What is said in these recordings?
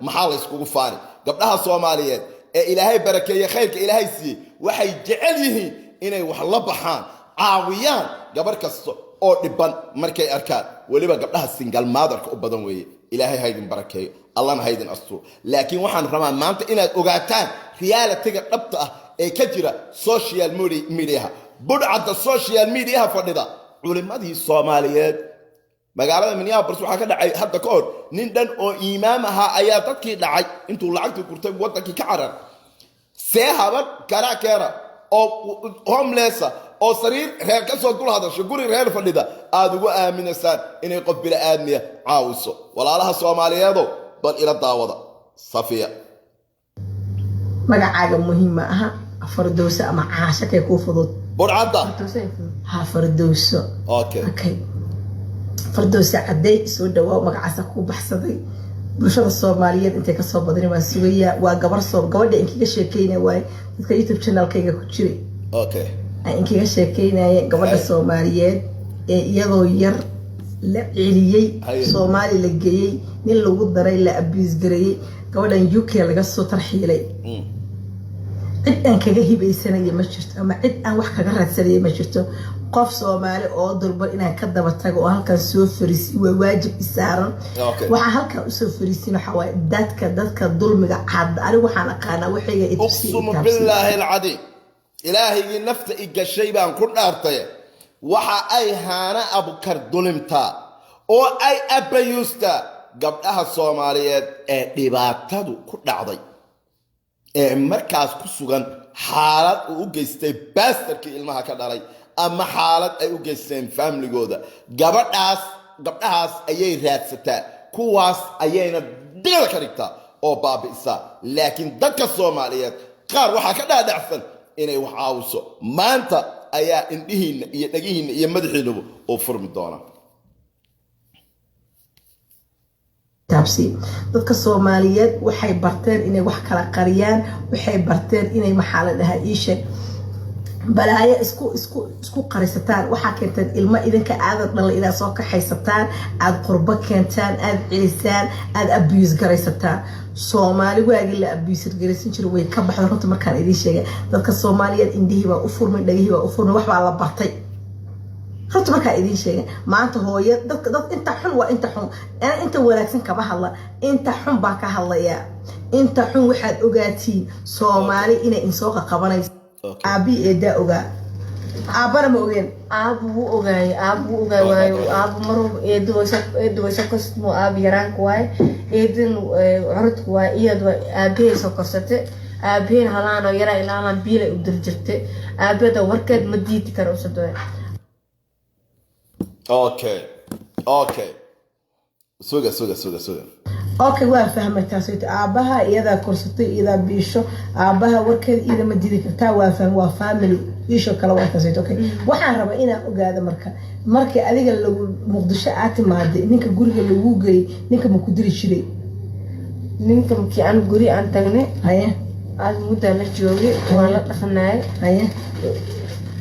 maxaa la iskugu faani gabdhaha Soomaaliyeed ee Ilaahay barakeeyo khayrka Ilaahay siiyay waxay jecel yihiin inay wax la baxaan caawiyaan gabar kasta oo dhiban markay arkaan waliba gabdhaha single mother u badan weeye Ilaahay haydin barakeeyo Allahna haydin asturo laakiin waxaan rabaa maanta inaad ogaataan reality-ga dhabta ah ee ka jira social media budcada social media fadhida culimadii Soomaaliyeed magaalada Minneapolis waxa ka dhacay hadda ka hor nin dhan oo imaam aha ayaa dadkii dhacay intuu lacagta kurtay wadankii ka carar seehaban karaakera oo homeless oo sariir reer ka soo dul hadasho guri reer fadhida aad ugu aaminaysan inay qof bila aadmiya caawiso walaalaha Soomaaliyeedo bal ila daawada Safiya magacaaga muhiim aha Fardowsa ama Caasha kay ku fudud burcada ha Fardowsa okay Fardowsa caday soo dhawaad magacaasa ku baxsaday bulshada Soomaaliyeed intee ka soo badan waa sugaya waa gabadha inkiga sheekeynay way dadka YouTube channel-kayga ku jiray inkiga sheekeynay gabadha Soomaaliyeed ee iyadoo yar la celiyay Soomaali la geeyay nin lagu daray la abuse gareeyay gabadhan UK laga soo tarxiilay cid aan kaga hibaysanay ma jirto ama cid aan wax kaga raadsanay ma jirto qof Soomaali oo dalba inaan ka daba tago oo halkan soo fariisi waa waajib isaaran waxa halkan u soo fariisin waxa way dadka dulmiga cad ari waxaan aqaana waxiga uqsum billahi aladi ilaahi nafta igashay baan ku dhaartay waxa ay haana abukar dulimta oo ay abayusta gabdhaha Soomaaliyeed ee dhibaatadu ku dhacday ee markaas ku sugan xaalad uu geystay pastorkii ilmaha ka dhalay ama xaalad ay u geysteen family-gooda gabdhahaas ayay raadsataa kuwaas ayayna dil ka dhigtaa oo baabi'isa laakiin dadka Soomaaliyeed qaar waxa ka dhaadhacsan inay wax caawiso maanta ayaa indhihiina iyo dhagihiina iyo madaxiinuba oo furmi doona taabsi dadka Soomaaliyeed waxay barteen inay wax kala qariyaan waxay barteen inay maxaa dhahay iisha balaaya isku qarisataan waxa keentan ilma idinka aad dhalay ila soo ka haysataan aad qurba keentaan aad cilisaan aad abuse garaysataan Soomaali waagi la abuse garaysan jiray way ka baxday runta markaan idin sheegay dadka Soomaaliyeed indhihi waa u furmay dhagihi waa u furmay wax baa la bartay runta markaan idin sheegay maanta hooyo dad inta xun waa inta xun inta wanaagsan kaba hadla inta xun baa ka hadlaya inta xun waxaad ogaatiin Soomaali inay insoo qabanayso abi eeda ogaa abana ma ogeen abu ogaay waayo abu maro eedo way sakasmo abi yaraan kuway eedin urudku waa iyadoo aabay soo korsate aabeen halaano yara ilaalan biila u dirjirte aabada warkeed ma diiti karo sadoo okay suga okay waa fahmay taasoo aabaha iyada korsatay iyada biisho aabaha warkeed iyada ma didi kartaa waa faham waa family biisho kala waa taasoo okay waxaan rabaa inaan ogaado markii adiga lagu Muqdisho aad timaaday ninka guriga lagu geeyay ninka ma ku diri jiray ninka markii aan guri aan tagnay haye aad muddo la joogay waa la dhaqnay haye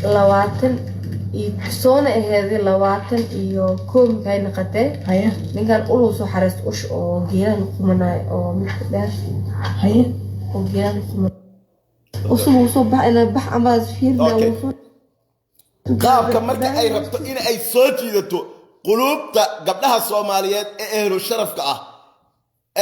20 soona aheeday 20 iyo koob kay naqatay haye ninkan uu soo xareest ush oo geelan kumanay oo mid dheer haye oo geelan kumanay usoo soo bax ama fiirna qaabka marka ay rabto in ay soo jiidato qulubta gabdhaha Soomaaliyeed ee ehlu sharafka ah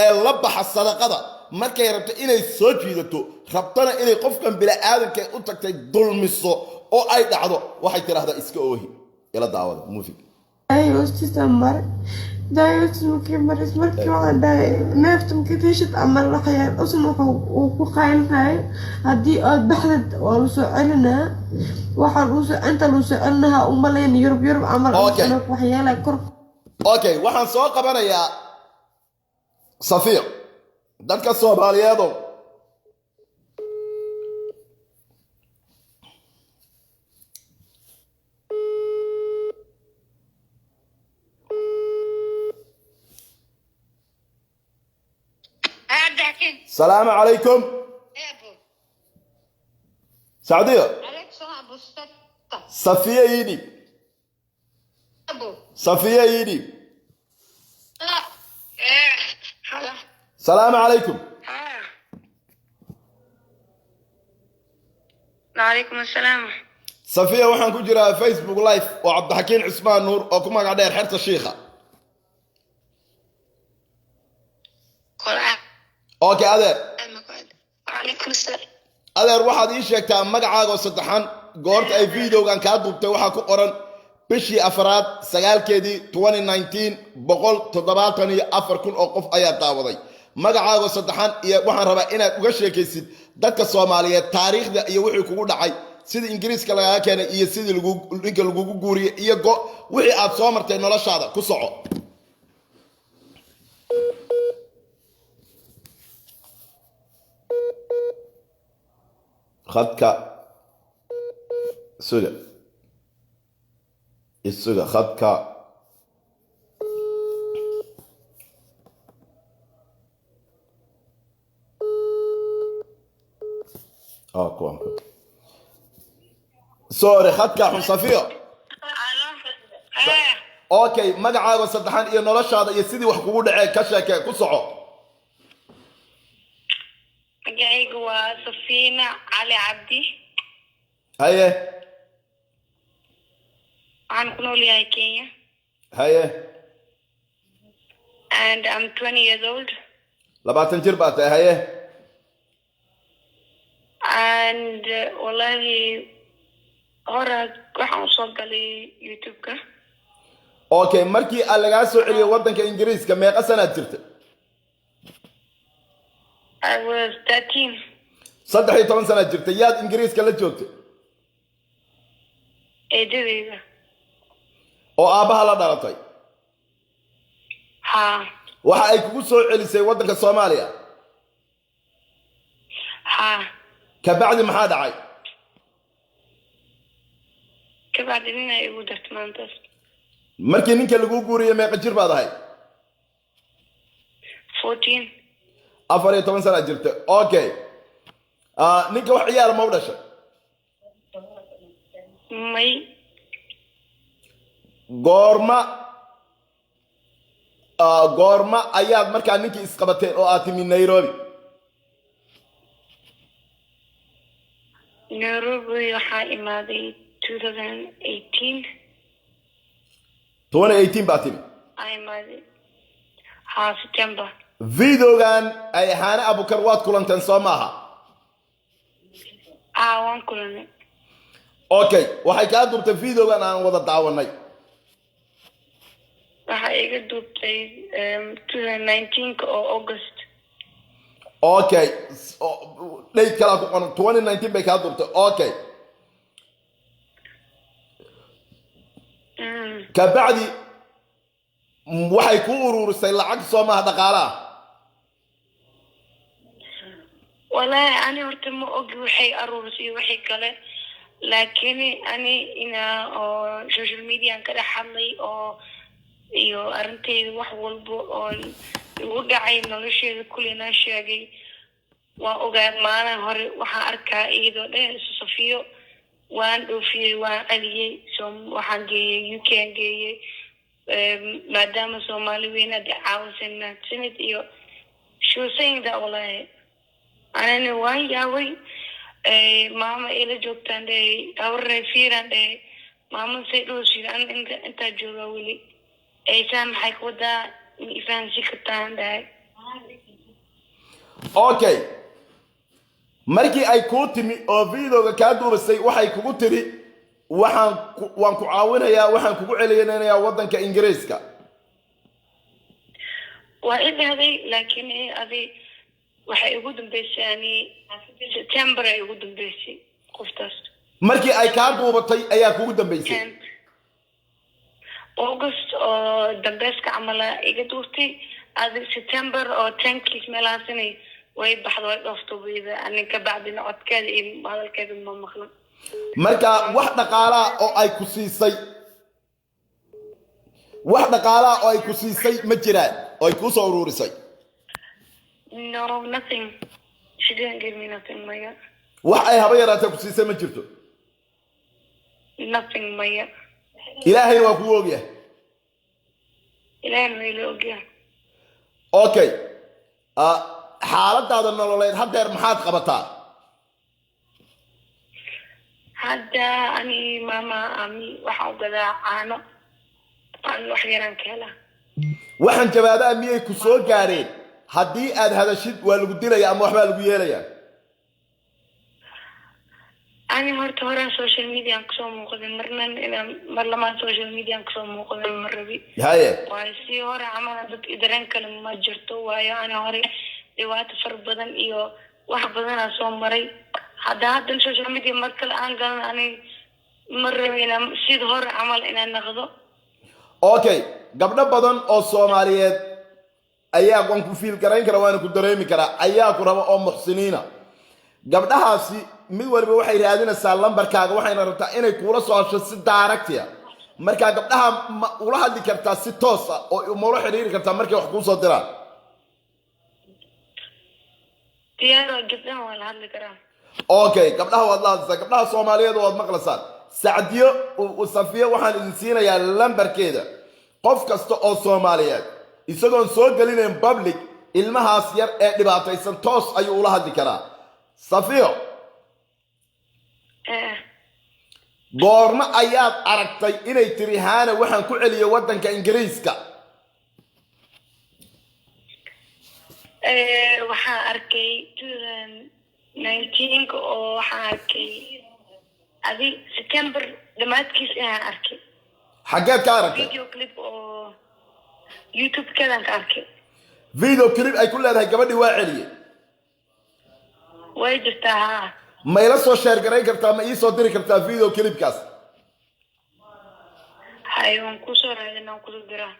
ee la baxa sadaqada markay rabto inay soo jiidato rabtana inay qofkan bila aadanka u tagtay dulmiso oo ay dhacdo waxay tiraahdaa iska oohi ila daawada movie ay hoostiisa mar daayoodkii maris markii waa dhaay neeftum kadishid amal la xayaan usna uu ku qaylay hadii aad baxdad oo soo celinaa waxaan uu soo inta loo soo celinaha umaleen Yurub amal waxyaala kor okay waxaan soo qabanayaa Safiya dadka Soomaaliyeed السلام عليكم سعودية صفية يدي صفية يدي السلام عليكم. وعليكم السلام. صفية waxaan ku jiraa Facebook live oo Cabdixakiin Cusmaan Nuur oo ku magac dheer xerta Sheekha. Okay adeer. وعليكم السلام. adeer waxaad ii sheegtaa magacaaga oo saddexan goorta ay videogan ka duubtay waxa ku qoran bishii afraad 9keedii 2019 174 oo qof ayaa daawaday magacaaga oo saddexan iyo waxaan rabaa inaad uga sheekaysid dadka Soomaaliyeed taariikhda iyo wixii kugu dhacay sida Ingiriiska laga keenay iyo sida lagu guuriyay iyo wixii aad soo martay noloshaada ku soco khadka suga khadka كوام سوري خدك يا صفية اوكي مقعد وصدحان iyo noloshaada iyo sidii wax kugu dhacay ka sheekay ku soco magacaygu waa Safiina Cali Cabdi haye waxaan ku noolahay Kenya haye and I'm 20 years old 20 jir baad tahay haye and wallahi hora waxaan soo galay YouTube-ka okay markii aan laga soo celiyay wadanka Ingiriiska meeqa sanaad jirtay I was 13 13 sanaad jirtay yaad Ingiriiska la joogtay eedadeyda oo aabaha la dhalatay ha waxa ay kugu soo celisay wadanka Soomaaliya ha kabacdi maxaa dhacay kabacdi inay igu dartay maantaas markii ninka lagu guuriyay meeqa jir baad ahay 14 14 sano jirtay okay ninka wax ciyaar ma u dhashay may goorma ayaad markaa ninkii isqabateen oo aad timi Nairobi waxaa imaaday 2018 baa timi imaaday September videogan ay Hana Abukar waad kulanteen soo maaha waan kulanay okay waxay ka duubtay videogan aan wada daawanay waxa iga duubtay 2019 oo August okay date kala ku qoran 2019 bay ka duubtay okay kabacdi waxay ku ururisay lacag Soomaha dhaqaalaha والله أنا horta ma og waxay aruurisay wixii kale laakiin ani ina social media ka dhaxlay oo iyo arintayda wax walba oo ugu dhacay nolosheeda kulina sheegay waa ogaad maalin hore waxaan arkaa iyadoo dhan Safiyo waan dhoofiyay waan aliyay soo waxaan geeyay UK geeyay maadaama Soomaali weynad caawisana sanad iyo shoo saying that wallahi أنا واي ماما إلى جوكتان ده أوري فيران ده ماما سيدوشي أنت جوا ولي إيشان حيكودا إيشان سكتان ده okay markii ay ku timi oo videoga ka duubisay waxay kugu tiri waan ku caawinayaa waxaan kugu celinayaa wadanka Ingiriiska waa idhaday laakiin adi waxay ugu dambeysay ani September ay ugu dambeysay qoftaas markii ay ka duubatay ayaa kugu dambeysay August oo dambeeska amala iga duurtay adi September oo 10 meelaasini way baxdo way dhofto weeyda ani ka bacdina codkeeda iyo hadalkeeda ma maqlan marka wax dhaqaala oo ay ku siisay ma jiraan oo ay ku soo ururisay No, nothing. She didn't give me nothing, Maya. wax ay haba yaraatay ku siisay ma jirto Nothing, Maya. Ilaahay waa ku ogyahay Ilaahay ma ila ogyahay okay xaaladaada nololeed haddeer maxaad qabataa hadda ani mama ami waxaan u gadaa caano aan wax yaraan ka helaa waxaan jawaabaha miyay ku soo gaareen haddii aad hadashid waa lagu dilaya ama waxbaa lagu yeelayaa ani horta horaan social media kusoo muuqday mar lamaan social media kusoo muuqday ma rabi haye waayo si hore camal dad dareen kale ma jirto waayo ani hore dhibaato far badan iyo wax badanaa soo maray haddan social media mar kale aan galan ani ma rabi inaan sida hore camal inaan naqdo okay gabdho badan oo Soomaaliyeed ayaa waan ku fiil garayn karaa waan ku dareemi karaa ayaa ku rabo oo muxsiniina gabdhahaasi mid waliba waxay raadinaysaa lambarkaaga waxayna rabtaa inay kuula soo hasho si direct ah marka gabdhaha ula hadli kartaa si toos ah oo umaro xiriiri kartaa markay wax ku soo diraan diyaar gabdhaha waa la hadli karaa okay gabdhaha waad la hadlaysaa gabdhaha Soomaaliyeed waad maqlaysaa Saadiyo Safiya waxaan idin siinayaa lambarkeeda qof kasta oo Soomaaliyeed isagoon soo galinayn public ilmahaas yar ee dhibaataysan toos ayuu ula hadli karaa Safiyo goorma ayaad aragtay inay tiri haana waxaan ku celiyay wadanka Ingiriiska waxaan arkay 2019 oo waxaan arkay adi September dhamaadkiis ayaan arkay xageed ka aragtay video clip oo YouTube kadan ka arkay video clip ay ku leedahay gabadhii waa celiyay way jirtaa ma ila soo share garay kartaa ma ii soo diri kartaa video clipkaas hayon ku soo raadinaan ku diraa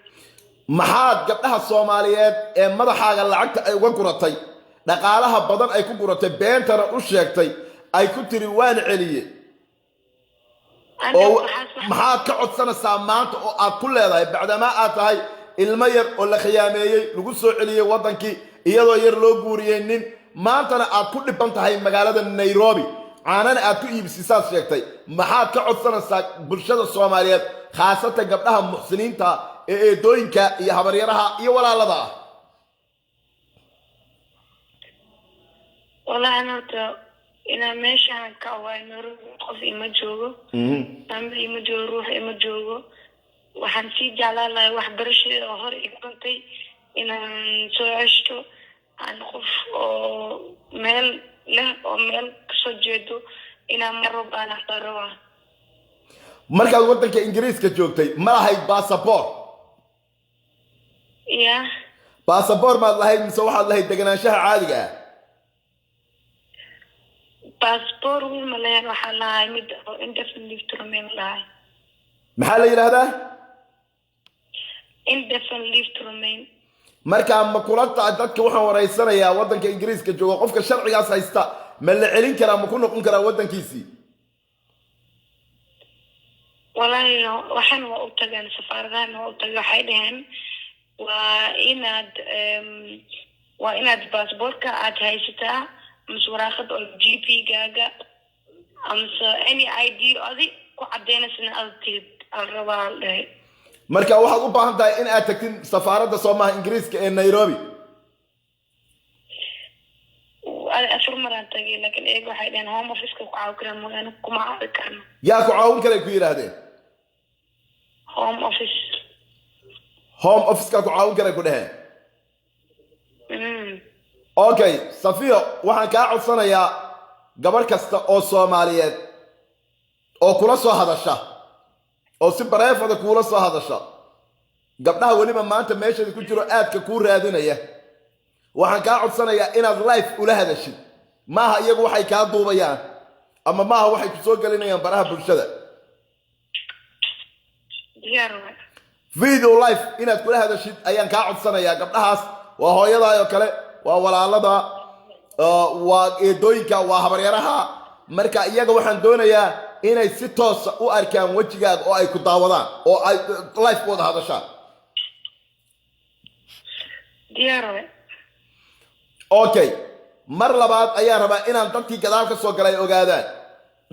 maxaad gabdhaha Soomaaliyeed ee madaxaaga lacagta ay uga guratay dhaqaalaha badan ay ku guratay beentana u sheegtay ay ku tiri waan celiyay oo maxaad ka codsanaysaa maanta oo aad ku leedahay bacdama aad tahay ilmo yar oo la khiyaameeyay lagu soo celiyay wadankii iyadoo yar loo guuriyay nin maantana aad ku dhiban tahay magaalada Nairobi aanana aad ku iibsisaad sheegtay maxaad ka codsanaysaa bulshada Soomaaliyeed khaasatan gabdhaha muxsiniinta ee eedooyinka iyo habaryaraha iyo walaalada wallahi anata ina meeshaan ka waayno qof ima joogo ama ima joogo ruux ima joogo waxaan si jeclaan lahay waxbarashada hore igantay inaan soo ceshto aan qof oo meel leh oo meel kasoo jeedo inaan maro baan rabaa markaad wadanka Ingiriiska joogtay ma lahayd passport ya passport ma lahayd mise waxaad lahayd deganaanshaha caadiga ah passport ma lahayn waxaa lahay mid indefinite leave to remain lahay maxaa la yiraahdaa indefinite leave to remain marka ma kulanta dadka waxaan wareysanayaa wadanka Ingiriiska jooga qofka sharcigaas haysta ma la celin karaa ma ku noqon karaa wadankiisii wallahi waxaan waa u tagaan safaaradahan waa u tagaa waxay dhaheen waa inaad baasaboorka aad haysataa mise waraaqad oo GP gaaga amase any ID adi ku cadeynaysa aad tigid aan rabaa dhahay marka waxaad u baahan tahay in aad tagtid safaaradda Soomaaliya Ingiriiska ee Nairobi afar maraan tagay laakiin eeg waxay dhaheen home office ku caawin karaan magana kuma caawin karno yaa ku caawin kale ku yiraahdeen home office ka ku caawin kale ku dhaheen okay Safiyo waxaan ka codsanayaa gabar kasta oo Soomaaliyeed oo kula soo hadasha oo si bareefada kula soo hadasha gabdhaha waliba maanta meesha ku jiro aadka ku raadinaya waxaan ka codsanayaa inaad live ula hadashid maaha iyagu waxay ka duubayaan ama maaha waxay ku soo galinayaan baraha bulshada video live inaad kula hadashid ayaan ka codsanayaa gabdhahaas waa hooyada kale waa walaalada waa eedooyinka waa habaryaraha marka iyaga waxaan doonayaa inay si toos u arkaan wajigaaga oo ay ku daawadaan oo ay live wada hadashaan diyaar okay mar labaad ayaa rabaa inaan dadkii gadaal ka soo galay ogaadaan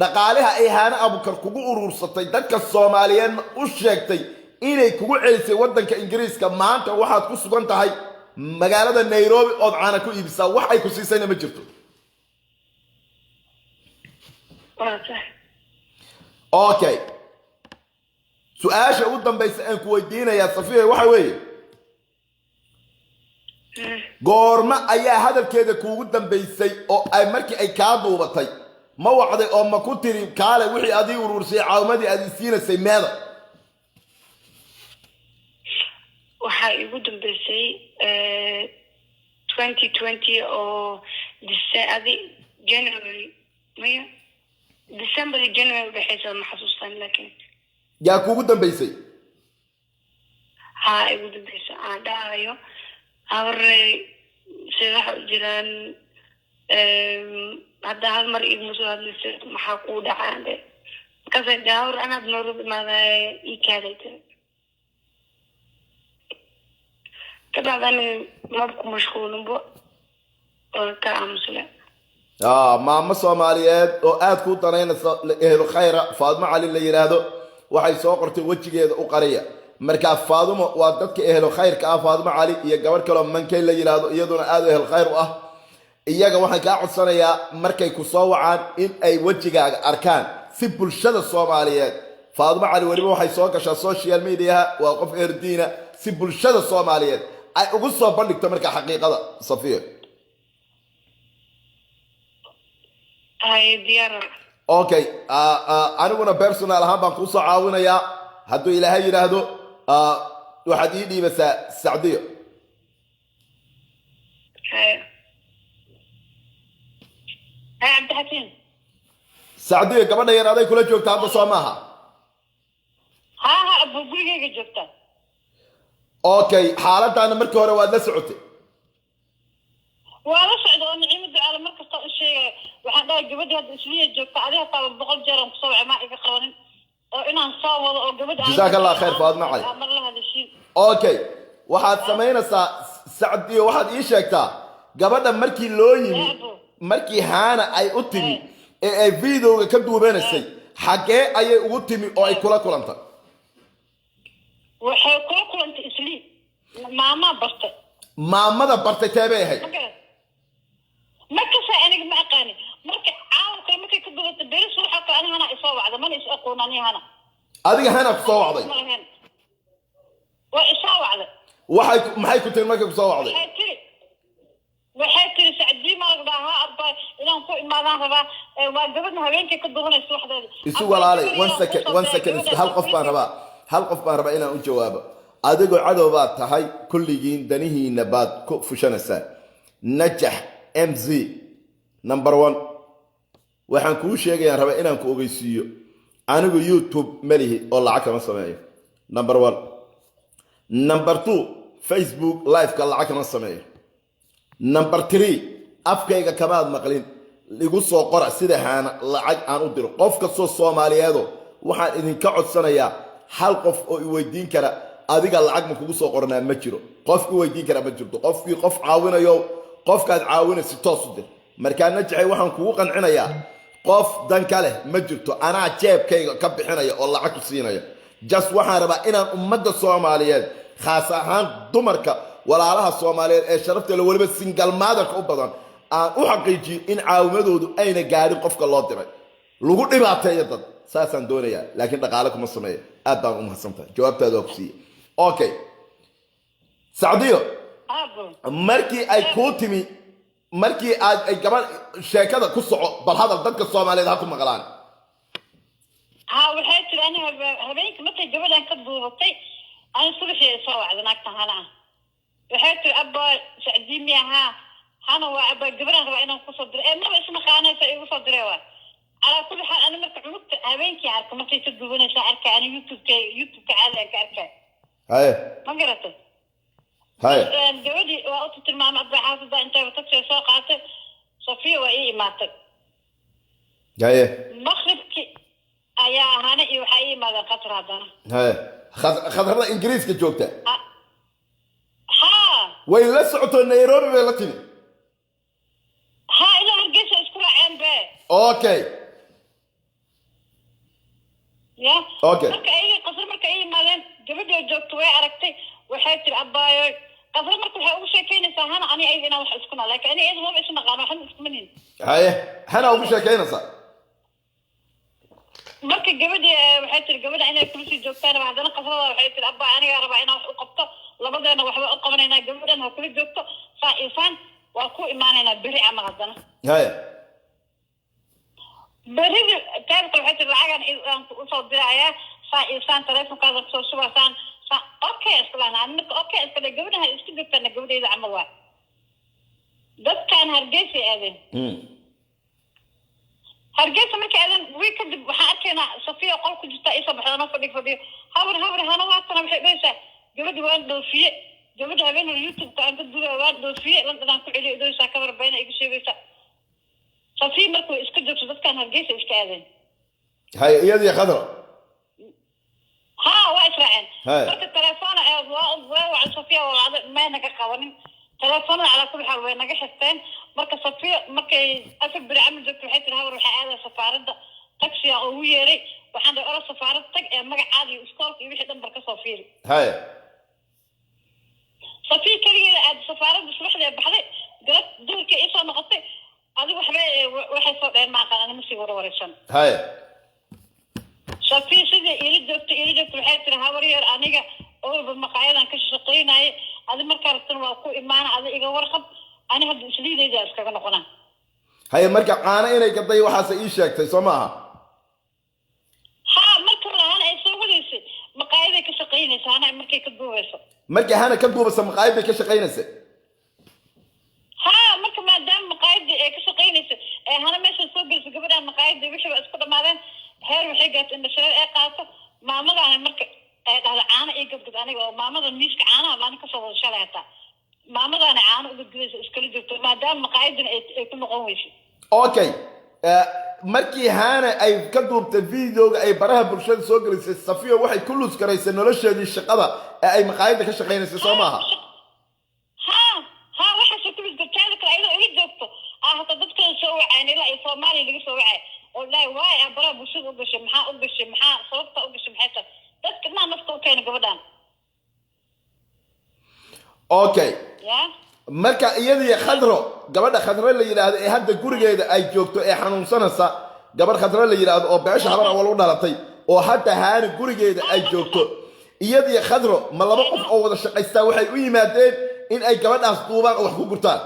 dhaqaalaha ay haana abukar kugu urursatay dadka Soomaaliyeed u sheegtay inay kugu celisay wadanka Ingiriiska maanta waxaad ku sugan tahay magaalada Nairobi oo caana ku iibisa wax ay ku siisayna ma jirto okay su'aasha ugu dambaysa aan ku weydiinayaa Safiya waxa weeye goorma ayaa hadalkeeda kuugu dambaysay oo ay markii ay ka duubatay ma wacday oo ma ku tiri kaale wixii adii urursay caawimadii aad siinaysay meeda waxa igu dambaysay 2020 oo January maya December January dhaxaysa ma xasuustan laakiin yaa kuugu dambaysay ha igu dambaysay aan dhahayo awray sida jiraan hadda hal mar igu soo hadlaysay maxaa ku dhacay kaza daawr ana Nairobi maaday ikaalayta كبعدني ما بكون مشغول بو كأمثلة ماما Soomaaliyeed oo aad ku dareynaysa ehlo khayra Faadimo Cali la yiraahdo waxay soo qortay wajigeeda u qariya marka Faadimo waa dadka ehlo khayrka ah Faadimo Cali iyo gabar kale oo mankay la yiraahdo iyaduna aad ehlo khayr u ah iyaga waxaan ka codsanayaa markay ku soo wacaan in ay wajigaaga arkaan si bulshada Soomaaliyeed Faadimo Cali waliba waxay soo gashaa social media waa qof erdiina si bulshada Soomaaliyeed ay ugu soo bandhigto marka xaqiiqada Safiya ay diyaar okay aniguna personal ahaan baan ku soo caawinayaa hadduu Ilaahay yiraahdo waxaad ii dhiibaysaa Saadiyo عبد الحكيم Saadiyo gabadha yar aday kula joogta hadda soo maaha ها ابو gurigeyga joogta okay xaaladana markii hore waad la socotay waa la socdo oo nicmada ala markasta u sheegay waxaan dhahay gabadha hadda isliya joogta adiga taa 100 jeer aan ku soo wacay ma iga qabanin oo inaan soo wado oo gabadha jazakallahu khair Faadimo Cali mar la hadashin okay waxaad sameynaysaa Saadiyo waxaad ii sheegtaa gabadha markii loo yimi markii haana ay u timi ee ay videoga ka duubanaysay xagee ayay ugu timi oo ay kula kulantay waxay kula kulantay isli maama bartay maamada bartay taabay ahayd marka saa aniga ma aqaani marka caawka markay ka duubtay beris waxa ka anigana isoo wacda man is aqoonani hana adiga hana ku soo wacday waa isoo wacda waxay maxay ku tiri markay ku soo wacday waxay tiri Saacidi ma dhaha abba inaan ku imaadaan rabaa waa gabadha habeenkii ka duubanayso waxdeeda isu walaalay one second hal qof baan rabaa inaan u jawaabo adigoo cadow baad tahay kulligiin danihiina baad ku fushanaysaa najax mz number 1 waxaan kuu sheegayaa rabaa inaan ku ogeysiiyo anigu YouTube malihi oo lacag kama sameeyo number 1 number 2 Facebook live ka lacag kama sameeyo number 3 afkayga kamaad maqlin igu soo qora sida haana lacag aan u diro qof kastoo Soomaaliyeed waxaan idinka codsanayaa hal qof oo i weydiin kara adiga lacag ma kugu soo qornaa ma jiro qof i weydiin kara ma jirto qofkii qof caawinayo qofkaad caawinaysid toos u dir markaa najaxay waxaan kugu qancinayaa qof dan kale ma jirto anaa jeebkayga ka bixinaya oo lacag ku siinaya just waxaan rabaa inaan ummadda Soomaaliyeed khaas ahaan dumarka walaalaha Soomaaliyeed ee sharafta leh waliba single mother u badan aan u xaqiijiyo in caawimadoodu ayna gaarin qofka loo diray lagu dhibaateeyo dad saasaan doonayaa laakiin dhaqaale kuma sameeyo aad baan u mahadsantahay jawaabtaada waa ku siiyey okay Saadiyo markii ay ku timi markii ay gabadh sheekada ku soco bal hadal dadka Soomaaliyeed ha ku maqlaan ها waxay tiri aniga habeenkii markay gabadhan ka duubatay aan subaxii soo wacday naagta hana waxay tiri abba Saacidi miyaha hana waa abba gabadhan raba inaan ku soo diro ee ma isma qaanaysa igu soo diray waa ala kulli xaal ana marka cunugta habeenkii arka markay ka duubanaysa arka ani YouTube ka caadi ka arkay haye ma garatay haye gabadhi waa u tilmaamay abba xaafada inta waqti soo qaatay Safiya waa ii imaatay haye maghribkii ayaa hana iyo waxa ii imaadeen qatar hadana haye khatarada ingiriiska joogta ha way la socoto Nairobi bay la timi ha ila hargeysa isku raaceen be okay ya okay marka ay qasar marka ay imaadeen gabadha joogto way aragtay waxay tiri abaayo قبل ما كل حاجة وش كيني سهنا أنا أيضا وح أسكن لكن أنا أيضا ما بيسمع قام حن أسكنين هاي هنا وش كينا صار marka gabadhi waxay tiri gabadha inay kulisi joogtaan waxaadana qasrada waxay tiri abba aniga raba inaan wax u qabto labadeena waxba u qabanayna gabadhan oo kula joogto faa'iisaan waa ku imaanayna bari ama hadana هاي bari taabta waxay tiri lacagan aan u soo diraya faa'iisaan telefonkaada soo subasaan okay islaan anna okay isla gabadha isku joogtana gabadheeda ama waa dadkan hargeysa aadeen hargeysa markay aadan way kadib waxaan arkaynaa safiya qol ku jirta isa baxdana fadhiyo habar hana waatana waxay dhaysaa gabadhi waan dhoofiye gabadha habeen youtube ka aan ka duubay waan dhoofiye lantan ku celiyo idooysaa ka warbayna igu sheegaysa safiya markuu iska joogto dadkan hargeysa iska aadeen هاي يدي خضرا ها waa israaceen marka telefoon waa safiya waa ma naga qabanin telefoon ala kulli xal way naga xisteen marka safiya markay afar bari amal joogto waxay tiri habar waxa aada safaaradda taxi oo u yeeray waxaan oran safaaradda tag ee magacaadi iskoolka iyo wixii dhanbar ka soo fiiri هاي safiya kaligeeda aad safaaradda subaxdii baxday galab duurka ay soo noqotay adigu waxay soo dheen ma aqaan ma sii warwaraysan هاي safiya sidii ila joogto waxay tiri habar yar aniga oo maqaayadan ka shaqeynay adi markaa rabtan waa ku imaan adi iga warqab ani hadda isliidayda iskaga noqonaa هاي مركا قانا إني قضي وحاسة إيشاك تي سماها ها marka ana ay soo wadaysay maqaayada ka shaqeynaysa ana markay ka duubeyso مركا هانا كدو بس مقايب بك شقينسة ها marka maadaama maqaayada ay ka shaqeynaysa ee hana meesha soo gelisay gabadha maqaayada wixii ba isku dhamaadeen heer waxay gaartay in shaqo ay qaato maamadaana marka ay dhahdo caano iyo gabdhad aniga oo maamada miiska caanaha baan ka soo wada shaleeta maamadaana caano uga gudaysa iskala joogto maadaama maqaayadan ay ku noqon weysay أوكي markii haana ay ka duubtay videoga ay baraha bulshada soo gelisay safiya waxay ku lus garaysay nolosheedii shaqada ee ay maqaayada ka shaqeynaysay soo maaha ها waxa soo kulus gartaada kale ayadoo ila joogto hata dadka soo wacaan ilaa ay Soomaaliya laga soo wacay oo laa waay baraha bulshada u gashay maxaa sababta u gashay maxay tahay dadka ma nafta u keenay gabadhan okay ya marka iyadii khadro gabadha khadro la yiraahdo ee hadda gurigeeda ay joogto ee xanuunsanaysa gabadh khadro la yiraahdo oo beesha habar awal u dhalatay oo hadda haana gurigeeda ay joogto iyadii khadro ma laba qof oo wada shaqaystaa waxay u yimaadeen in ay gabadhaas duubaan oo wax ku gurtaan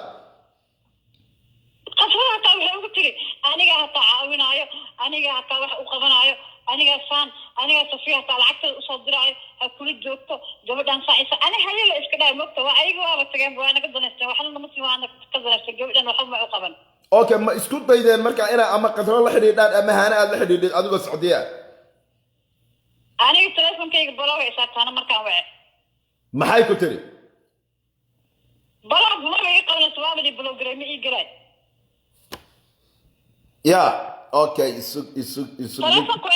qasbaha taa waxay ugu tiri aniga hata caawinaayo aniga hata wax u qabanaayo aniga safiya taa lacagta u soo diraayo ha kula joogto gabadhan saaysa aniga hayla iska dhaay mogta waa ayaga waaba tageen waa naga danaystay waxna nama sii waana ka danaystay gabadhan waxa ma u qaban okay ma isku daydeen marka ina ama qadro la xidhiidhaan ama haana aad la xidhiidhid adigoo Sacuudiya aniga telefonkayga balooga isaartaana markaan wacay maxay ku tiri baloog ma laga qaban sababadii baloogaray ma ii galay ya okay isu telefonka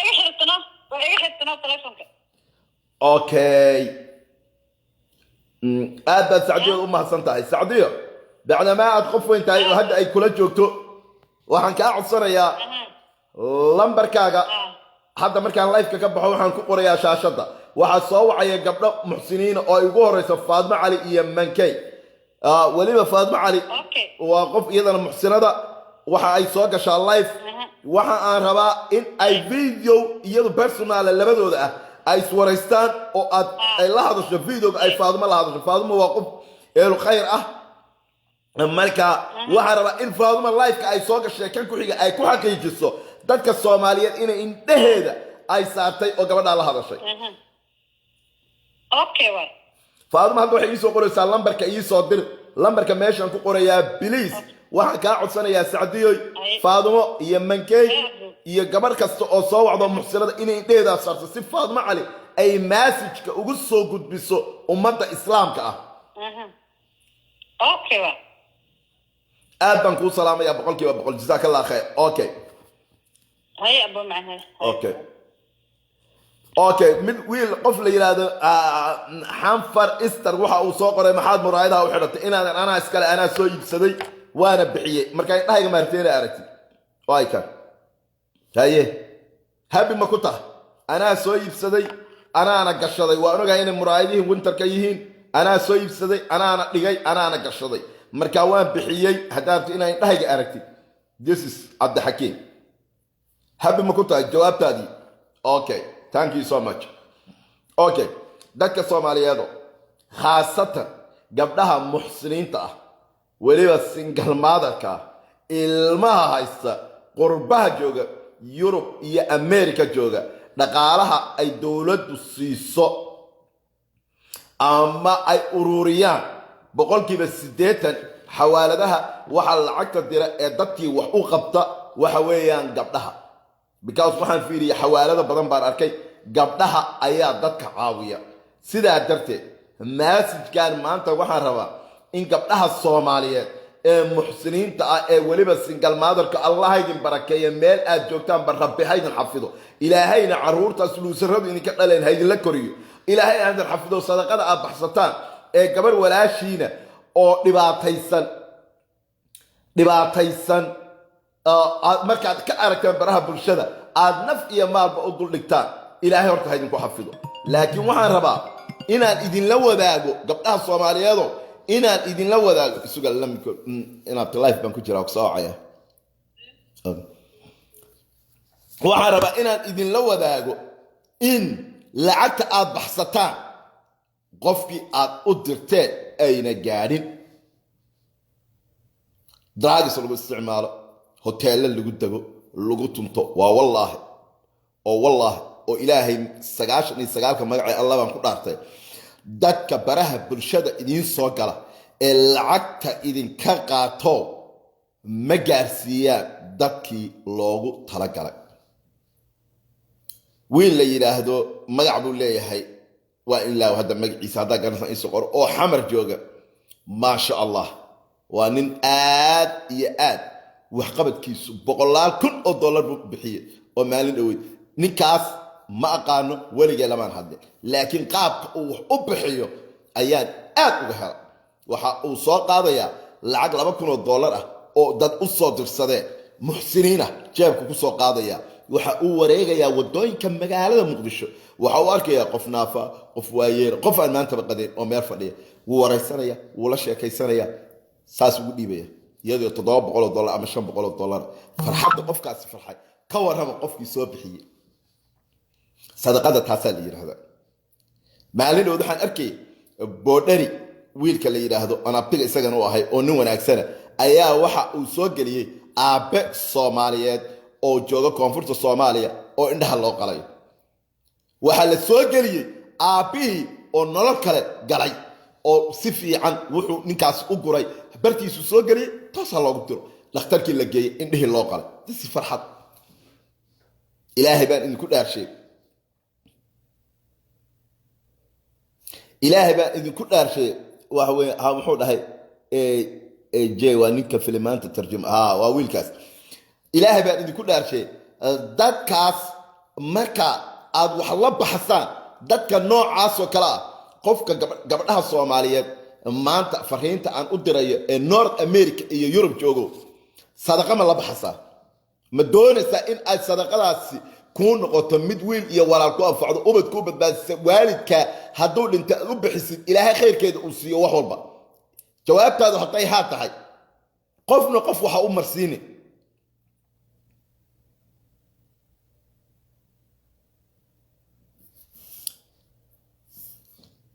waa iga xirtano telefonka okay aad baad Sacuudiya u mahadsan tahay Sacuudiya bacdama aad qof weyn tahay oo hadda ay kula joogto waxaan kaa codsanayaa lambarkaaga hadda markaan live ka baxo waxaan ku qorayaa shaashada waxa soo wacaya gabdho muxsiniin oo ay ugu horeyso Faadma Cali iyo Mankay waliba Faadma Cali waa qof iyadana muxsinada waxa ay soo gashaa live waxa aan rabaa in ay video iyadu personal labadooda ah ay iswareystaan oo aad ay la hadasho videoga ay Faadma la hadasho Faadma waa qof eel khayr ah marka waxa rabaa in Faadma live-ka ay soo gashay kan ku xiga ay ku xaqiijiso dadka Soomaaliyeed in indhaheeda ay saartay oo gabadha la hadashay okay way Faadma hadda waxay soo qoraysaa lambarka ii soo dir lambarka meeshan ku qorayaa please waxa ka codsanayaa Sacuudiyo Faadmo iyo Mankay iyo gabar kasta oo soo wacdo muxsinada in indheeda saarto si Faadma Cali ay message-ka ugu soo gudbiso ummadda islaamka ah okay way aad baan ku salaamayaa boqolkiiba boqol jazakallahu khayr okay hay abo macna okay mid wiil qof la yiraahdo Xanfar Easter waxa uu soo qoray maxaad muraayadaha u xidhatay inaadan anaa iskale anaa soo iibsaday waana bixiyay markay dhahayga maarteena aragtay way ka haye habi ma ku tahay anaa soo iibsaday anaana gashaday waa ogahay inay muraayadihi winter ka yihiin anaa soo iibsaday anaana dhigay anaana gashaday markaa waan bixiyey haddaad inaan dhahayga aragtid this is cabdixakiim habi ma ku tahay jawaabtaadii okay thank you so much okay dadka soomaaliyeedo khaasatan gabdhaha muxsiniinta ah weliba single motherka ilmaha haysta qurbaha jooga yurub iyo america jooga dhaqaalaha ay dowladdu siiso ama ay ururiyaan 80% xawaaladaha waxa lacagta dira ee dadkii wax u qabta waxa weeyaan gabdhaha because waxaan fiiriyay xawaalada badan baan arkay gabdhaha ayaa dadka caawiya sidaa darteed message-kan maanta waxaan rabaa in gabdhaha Soomaaliyeed ee muxsiniinta ah ee waliba single motherka Allah idin barakeeyo meel aad joogtaan bar rabbi haydin xafido ilaahayna caruurtaas luusaradu idinka dhaleen haydin la koriyo ilaahay idin xafido sadaqada aad baxsataan ee gabar walaashiina oo dhibaataysan markaad ka aragtaan baraha bulshada aad naf iyo maalba u dul dhigtaan ilaahay horta haydin ku xafido laakiin waxaan rabaa inaan idinla wadaago gabdhaha Soomaaliyeedo inaan idinla wadaago isuga lamiko inaad live baan ku jiraa ku soocaya waxaan rabaa inaan idinla wadaago in lacagta aad baxsataan qofkii aad u dirteen ayna gaadhin drugs lagu isticmaalo hoteella lagu dago lagu tunto waa wallaahi oo ilaahay 99 magacay Allah baan ku dhaartay dadka baraha bulshada idin soo gala ee lacagta idinka qaato ma gaarsiiyaan dadkii loogu talagalay wiil la yiraahdo magac buu leeyahay waa ilaa hadda magaciisa hadda garanaysan isoo qor oo xamar jooga ma sha Allah waa nin aad iyo aad wax qabadkiisu $100,000 buu bixiyay oo maalin dhaweyd ninkaas ma aqaano weligeed lamaan hadle laakiin qaabka uu wax u bixiyo ayaan aad uga helay waxa uu soo qaadayaa lacag $2,000 ah oo dad u soo dirsadeen muxsiniina jeebka ku soo qaadaya waxa uu wareegayaa wadooyinka magaalada Muqdisho waxa uu arkayaa qof naafa qof waayeel qof aan maanta baqadeen oo meel fadhiya wuu wareysanaya wuu la sheekaysanaya saas ugu dhiibaya iyadoo $700 ama $500 farxadda qofkaasi farxay ka warrama qofkii soo bixiyay sadaqada taasaa la yiraahdaa maalin dhow waxaan arkay boodhari wiilka la yiraahdo anabtiga isagana u ahay oo nin wanaagsan ayaa waxa uu soo galiyay aabe Soomaaliyeed oo jooga koonfurta Soomaaliya oo indhaha loo qalay waxa la soo galiyay aabihii oo nolol kale galay oo si fiican wuxuu ninkaas u guray bartiisu soo galiyay taas loogu diro dhakhtarkii la geeyay indhihii loo qalay si farxad ilaahay baan idinku dhaarshay ilaahay baa idinku dhaarshay waxa weey wuxuu dhahay jay waa ninka filmaanta tarjuma waa wiilkaas ilaahay baa idinku dhaarshay dadkaas marka aad wax la baxsaan dadka noocaas oo kala qofka gabadhaha Soomaaliyeed maanta fariinta aan u dirayo ee North America iyo Europe joogo sadaqa ma la baxsaa ma doonaysaa in ay sadaqadaasi ku noqoto mid wiil iyo walaal ku anfacdo ubad ku badbaadisa waalidka hadduu dhinta u bixisid ilaahay khayrkeeda uu siiyo wax walba jawaabtaadu haday haa tahay qofna qof waxa u marsiini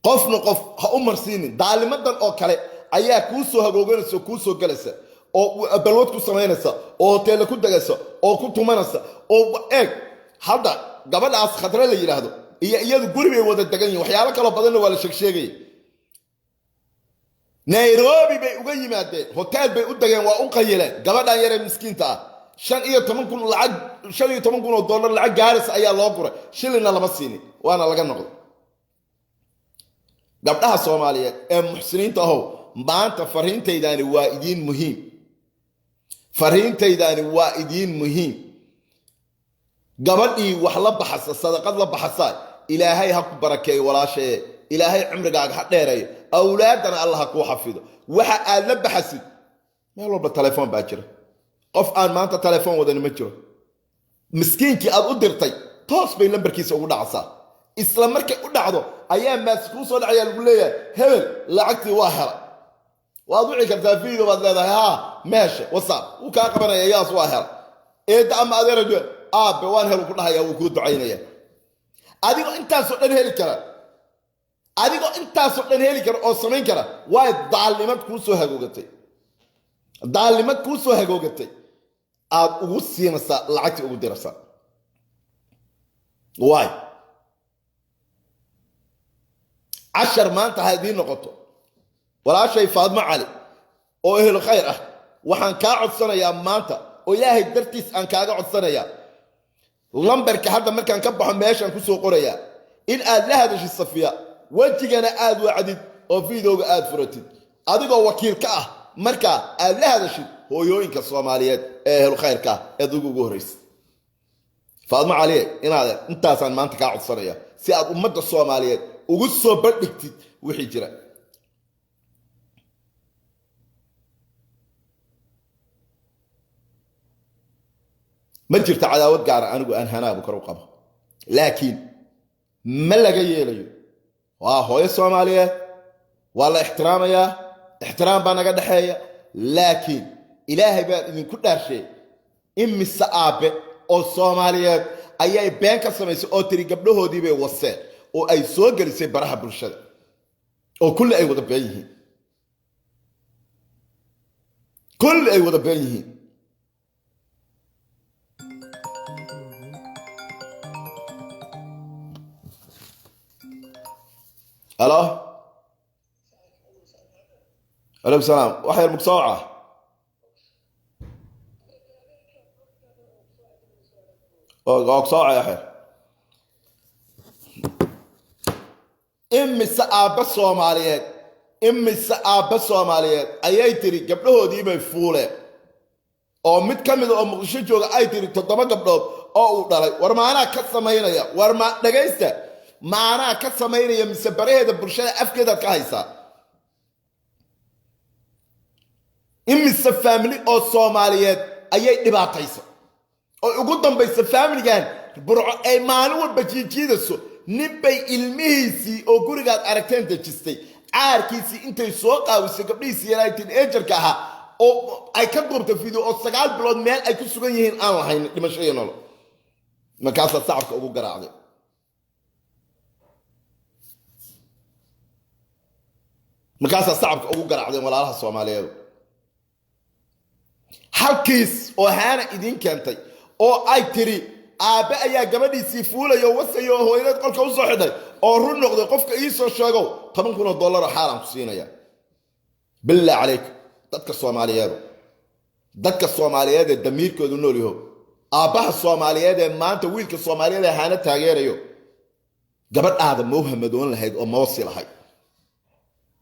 qofna qof ha u marsiini daalimadan oo kale ayaa kuu soo hagooganaysa kuu soo galaysa oo balwad ku samaynaysa oo hotel ku dagaysa oo ku tumanaysa oo eeg hadda gabadhaas khadra la yiraahdo iyo iyadu guri bay wada degan yihiin waxyaabo kale badan waa la sheegay Nairobi bay uga yimaadeen hotel bay u dageen waa u qayileen gabadhan yar ee miskiinta ah 15,000 lacag $15,000 lacag gaaris ayaa loo guray shilina lama siinin waana laga noqday gabdhaha Soomaaliyeed ee muxsiniinta ah maanta fariinteydani waa idiin muhiim gabadhii wax la baxasa sadaqad la baxasa ilaahay ha ku barakeeyo walaashay ilaahay cimrigaaga ha dheereeyo awlaadana Allah ku xafido waxa aad la baxasid meel walba telefoon baa jira qof aan maanta telefoon wadan ma jiro miskiinkii aad u dirtay toos bay lambarkiisa ugu dhacaysaa isla markay u dhacdo ayaa maas kuu soo dhacaya lagu leeyahay hebel lacagtii waa hela waad wici kartaa video baad leedahay haa meesha whatsapp wuu kaa qabanaya yaas waa hela eedda ama adeerajo aabe waan helu ku dhahaya wuu kuu ducaynaya adigoo intaasoo dhan heli kara oo samayn kara waa daalnimad kuu soo hagoogatay aad ugu siinaysaa lacagtii ugu diraysaa waay cashar maanta ha idiin noqoto walaashay faadmo cali oo ehlu khayr ah waxaan kaa codsanayaa maanta oo ilaahay dartiis aan kaaga codsanayaa lambarka hadda markaan ka baxo meeshaan ku soo qorayaa in aad la hadashid safiya wejigana aad wacdid oo videoga aad furatid adigoo wakiil ka ah markaa aad la hadashid hooyooyinka soomaaliyeed ee ehlu khayrka ee ugu horraysa faadmo caliye inaad intaasaan maanta kaa codsanaya si aad ummadda soomaaliyeed ugu soo bandhigtid wixii jira ma jirto cadaawad gaara anigu aan hanaabu kar u qabo laakiin ma laga yeelayo waa hooyo soomaaliyeed waa la ixtiraamayaa ixtiraam baa naga dhexeeya laakiin ilaahay baan idinku dhaarshay in mise aabe oo soomaaliyeed ayay been ka samaysay oo tiri gabdhahoodii bay waseen oo ay soo gelisay baraha bulshada oo kulli ay wada been yihiin الو عليكم السلام وحير مقصوعة مقصوعة يا حير إمي سآبة الصوماليات أياي تري قبله دي مفولة أو متكمل أو مغشي جوغا أي تري تضمى قبله أو دالي ورمانا كسامينا يا ورما نغيسته maanaa ka samaynaya mise baraheeda bulshada afkeedaad ka haysaa imise faamili oo soomaaliyeed ayay dhibaataysa oo ugu dambaysa faamiligan burco ay maalin walba jiijiidayso ninbay ilmihiisii oo gurigaad aragteen dejistay caarkiisii intay soo qaawisay gabdhihiisii united agerka ahaa oo ay ka duubta video oo 9 bilood meel ay ku sugan yihiin aan lahayn dhimasho iyo nolol markaasaa sacabka ugu garaacday markaasaa sacabka ugu garaacdeen walaalaha soomaaliyeed halkiis oo haana idiin keentay oo ay tiri aabe ayaa gabadhiisii fuulayo wasayo oo hooyadeed qolka u soo xidhay oo run noqday qofka ii soo sheegow $10,000 oo xaalaan ku siinaya bilaa calaykum dadka soomaaliyeed ee damiirkoodu nool yaho aabbaha soomaaliyeed ee maanta wiilka soomaaliyeed ee haana taageerayo gabadhaada mawhamadoon lahayd oo mawsi lahayd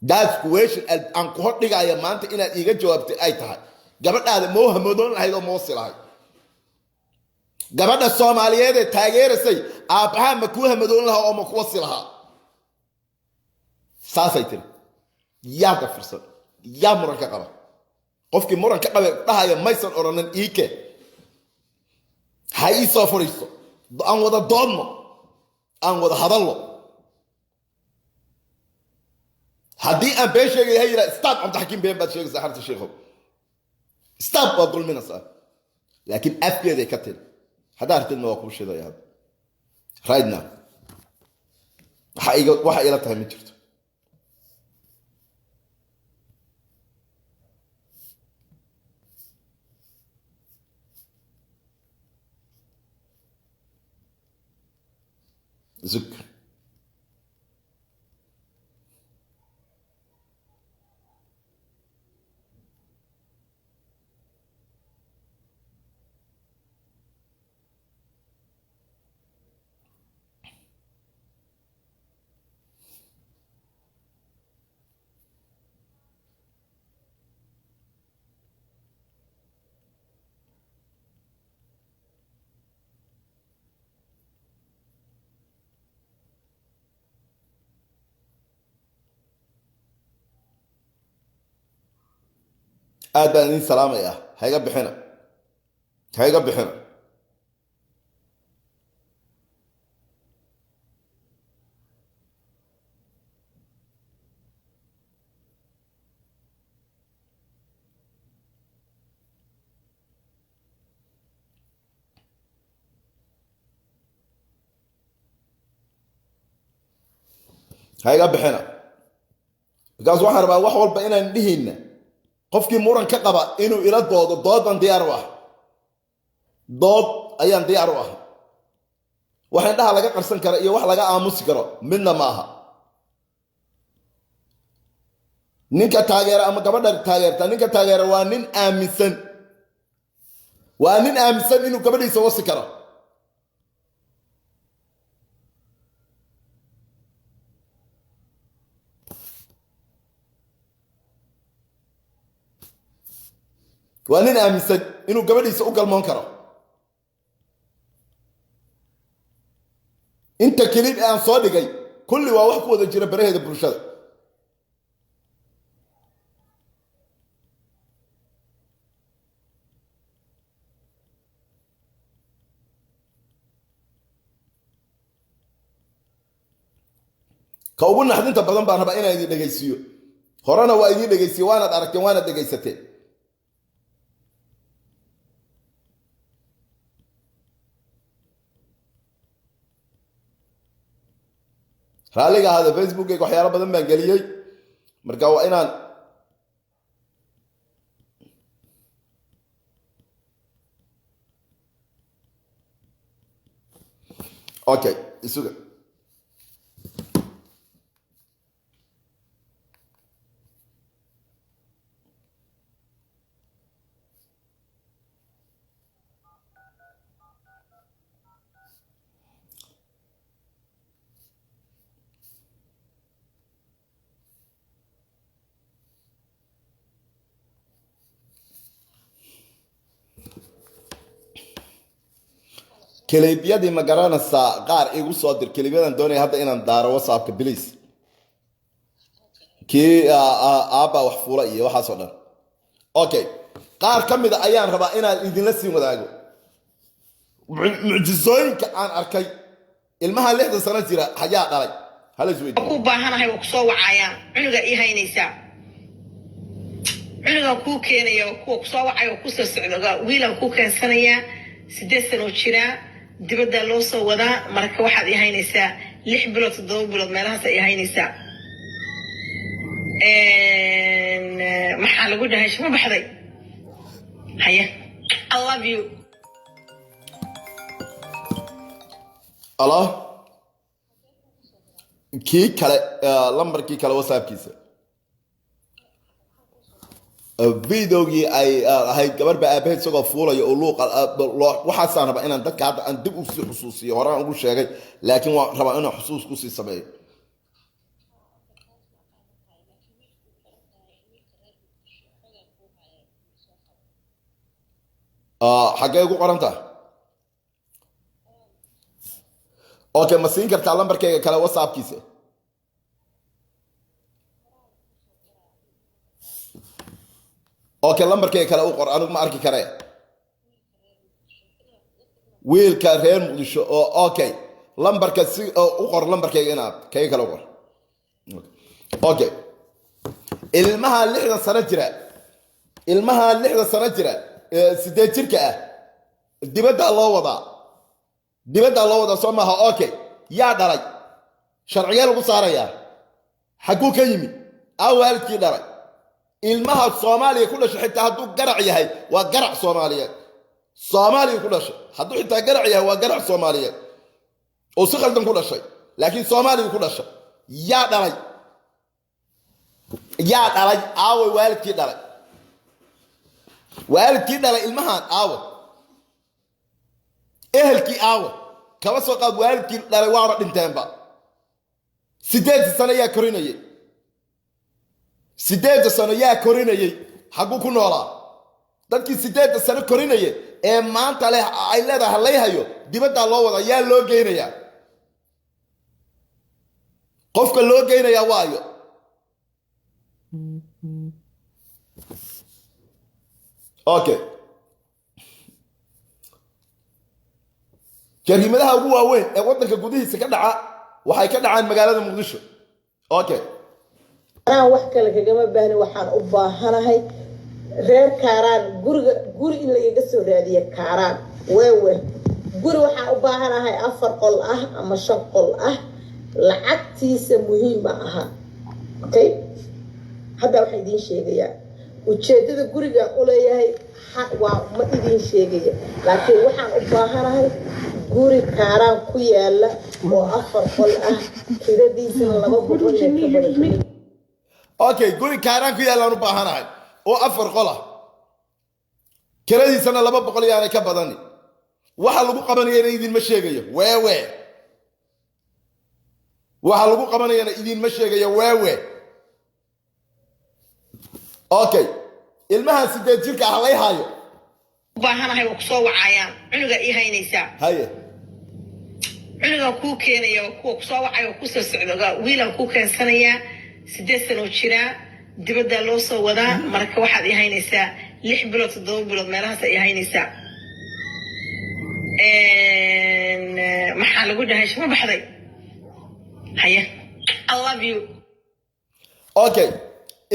that's question aan ku hordhigaya maanta inaad iiga jawaabtay ay tahay gabadhaada mawhamadoon lahayd oo mawsi lahayd gabadha soomaaliyeed ee taageerasay aabbaha ma kuu hamadoon lahaa oo ma ku wasi lahaa saasay tiri yaa gafirsan yaa muran ka qaba qofkii muran ka qabe dhahaya maysan odhanin iike ha ii soo fadhiiso aan wada doodno aan wada hadalno haddii aan been sheegay ha yidhaa stop cabdixakiim been baad sheegaysaa xarta sheekhow stop waad dulminaysaa laakiin afkeeday ka tiri haddaa artidna waa kuu shidaya hadda right now waxa ila tahay ma jirto zuk aad baan idin salaamayaa hayga bixina hayga bixina because waxaan rabaa wax walba inaan dhihina qofkii muran ka qaba inuu ila doodo doodan diyaar u ah dood ayaan diyaar u ah waxaan dhaha laga qarsan karo iyo wax laga aamusi karo midna ma aha ninka taageera ama gabadha taageerta ninka taageera waa nin aaminsan inuu gabadhiisa wasi karo waa nin aaminsan inuu gabadhiisa u galmoon karo inta kelib aan soo dhigay kulli waa wax ku wada jira baraheeda bulshada ka ugu naxdinta badan baan rabaa inaan idin dhegaysiiyo horena waa idin dhegaysiiyo waanaad aragteen waanaad dhegaysateen raaliga hada Facebook-ayga waxyaalo badan baan geliyay marka waa inaan okay isuga kelibyadii ma garanaysaa qaar igu soo dir kelibyadan doonaya hadda inaan daaro whatsappka please kii aabba wax fuula iyo waxaasoo dhan okay qaar ka mida ayaan rabaa inaan idinla sii wadaago mucjisooyinka aan arkay ilmaha 6 sano jira hayaa dhalay hala isweydiin ku baahanahay oo soo wacayaan cunuga ii haynaysaa cunuga ku keenaya ku soo wacay oo ku soo socda wiilan ku keensanaya 8 sano jira dibadda loo soo wadaa marka waxaad ii haynaysaa 6 bilood 7 bilood meelahaas ay haynaysaa maxaa lagu dhahay shuma baxday haya I love you الله كي كلا لمبر كي كلا وسابكيسه فيديوغي اي هاي قبر بابهد سوق فولا يقولوق waxaan rabaa inaan dadka hadda aan dib u sii xusuusiyo horaan ugu sheegay laakiin waan rabaa inaan xusuus ku sii sameeyo xagee ku qoranta okay ma siin kartaa lambarkayga kale whatsappkiisa okay lambarkayga kale u qor anigu ma arki karee wiilka reer muqdisho oo okay lambarka si u qor lambarkayga inaad kayga kale u qor okay ilmaha 6 sano jira 8 jirka ah dibadda loo wadaa soo maaha okay yaa dhalay sharciye lagu saaraya xaguu ka yimi awaalkii dhalay ilmaha Soomaaliya ku dhashay xitaa hadduu garac yahay waa garac Soomaaliyeed Soomaaliya ku dhashay hadduu xitaa garac yahay waa garac Soomaaliyeed oo si khaldan ku dhashay laakiin Soomaaliya ku dhashay yaa dhalay aaway waalidkii dhalay ilmahan aaway ehelkii aawa kaba soo qaad waalidkii dhalay waana dhinteenba 8 sano yaa korinayay 8 sano yaa korinayay xaguu ku noolaa dadkii 8 sano korinayay ee maanta leh ay leedahay lay hayo dibadda loo wada yaa loo geynayaa qofka loo geynayaa waayo okay jariimadaha ugu waaweyn ee wadanka gudihiisa ka dhaca waxay ka dhacaan magaalada Muqdisho okay أنا وحكي لك جماعة بهني وحان أباهناهي غير كاران جوري إن اللي يقصوا هذه كاران وين جوري وحان أباهناهي أفر قل أما شن قل lacagtiisa muhiim ma aha. Okay, hadda waxaan idiin sheegayaa ujeedada guriga u leeyahay waa ma idiin sheegaya, laakiin waxaan u baahanahay guri kaaraan ku yaala oo 4 qol ah, kiradiisana 200 okay, guri kaaraan ku yaala u baahanahay oo 4 qol ah, kiradiisana 200 yaana ka badani. waxa lagu qabanayna idin ma sheegayo weewe, waxa lagu qabanayna idin ma sheegayo weewe. okay, ilmaha 8 jirka ah lay haayo baahanahay oo soo wacayaan cunuga ii haynaysaa haye cunuga ku keenayo ku soo wacayo ku soo socdo wiilan ku keensanaya 8 sano jira dibadda loo soo wadaa marka waxaad ii haynaysaa 6 bilood 7 bilood meelahaas ii haynaysaa maxaa lagu dhahay shuma baxday haye I love you. okay,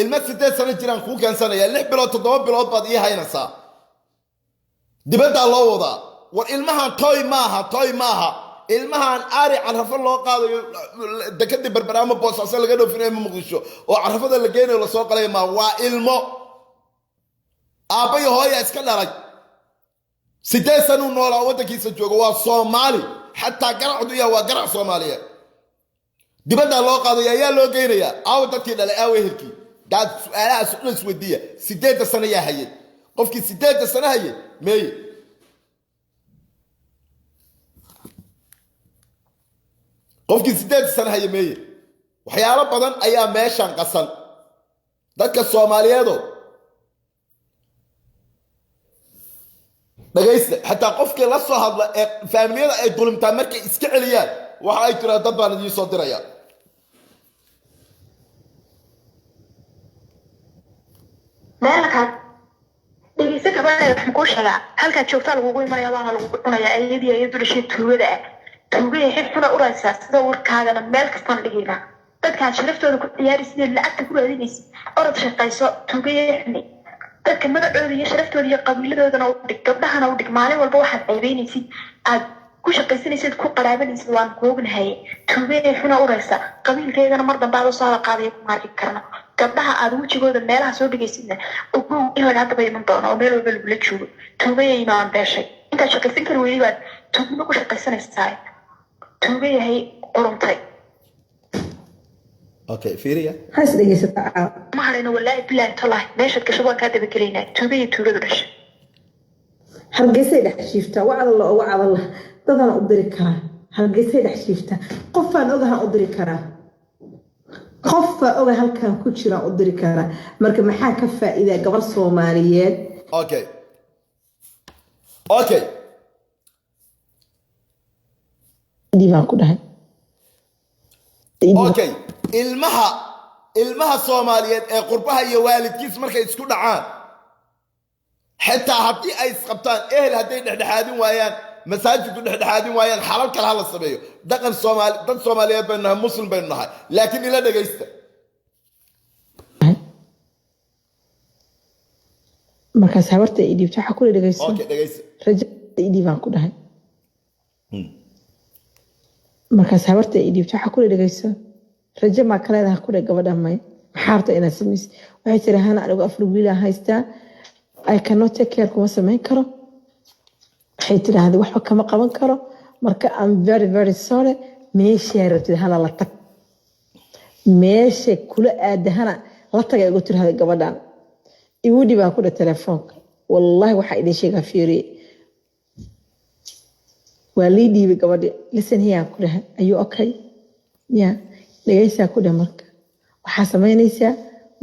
ilma 8 sano jiraan ku keensanaya 6 bilood 7 bilood baad ii haynaysaa dibadda loo wadaa. war ilmahan toy maaha ilmahan ari carafo loo qaadayo dekada berberaamo boosaaso laga dhoofinayo Muqdisho oo carafada la geenayo la soo qalay ma waa ilmo aabay hooyo iska dhalay 8 sano noolaa wadankiisa jooga waa Soomaali xataa garacdu yaa waa garac Soomaaliyeed dibadda loo qaadayo ayaa loo geenayaa aaw dadkii dhalay aaw ehelkii dad su'aalaha su'aal isweydiiya 8 sano yaa hayay qofkii 8 sano hayay meey qofkii 8 sano hayay meey waxyaalo badan ayaa meeshan qasan dadka Soomaaliyeedo dhageysta xataa qofkii la soo hadla ee faamiliyada ay dulmtaan markay iska celiyaan waxa ay tiraan dad baan idin soo diraya meelka dhigeysa gabadha waxaan ku sheegaa halka joogta lagu imanaya waana lagu cunayaa ayadii ay dulashay tuugada ah tuugada xixuna u raaysaa sida warkaagana meel kasta dhigayna dadka sharaftooda ku ciyaari sida lacagta ku raadinaysa orod shaqayso tuugada xini dadka magacooda iyo sharaftooda iyo qabiiladoodana u dhig gabdhahana u dhig maalin walba waxaad ceebeynaysid aad ku shaqaysanaysid ku qaraabanaysid waan koognahay tuugada xuna u raaysaa qabiilkeedana mar dambe aad u soo qaadayo ku maarki karna gabdhaha aad wajigooda meelaha soo dhigaysidna ugu in laga hadaba iman doono oo meel walba lagu joogo tuugay imaan beeshay inta shaqaysan kar weeyay baad tuugma ku shaqaysanaysaa tuugay yahay qorontay okay fiiriya has dhageysataa ma harayno wallahi billahi tallahi meesha ka shabaan ka daba kaleynaa tuugay tuugadu dhashay hargeysay dhex shiifta wacdalla oo wacdalla dadana u diri karaa hargeysay dhex shiifta qofaan ogahan u diri karaa qofka oga halkan ku jira u diri kara marka maxaa ka faa'iido gabar Soomaaliyeed okay diiban ku dhahay okay ilmaha Soomaaliyeed ee qurbaha iyo waalidkiis markay isku dhacaan xitaa haddii ay isqabtaan ehel hadday dhexdhexaadin waayaan masaajidku dhexdhexaadin waayaan xalal kale hala sameeyo dhaqan Soomaali dad Soomaaliyeed baynu nahay muslim baynu nahay laakiin ila dhageysta markaas habarta ay dhiibto waxa ku dhageyso okay dhageysta rajada diiban ku dhahay markaas habarta ay dhiibto waxa ku dhageyso rajo ma kale ah ku dhag gabadha may maxaarta ina sameys waxay tiraahana anigu afar wiil ah haystaa I cannot take care kuma sameyn karo waxay tiraahdaa waxba kama qaban karo marka I'm very very sorry meesha rabtid hala la tag meesha kula aadahana la tagay ugu tiraahdaa gabadhan igu dhibaa ku dha telefoonka wallahi waxa idin sheegaa fiiriye waa lii dhiibay gabadhi listen here ku dhahay are you okay yeah dhageysaa ku dhah marka waxaa samaynaysaa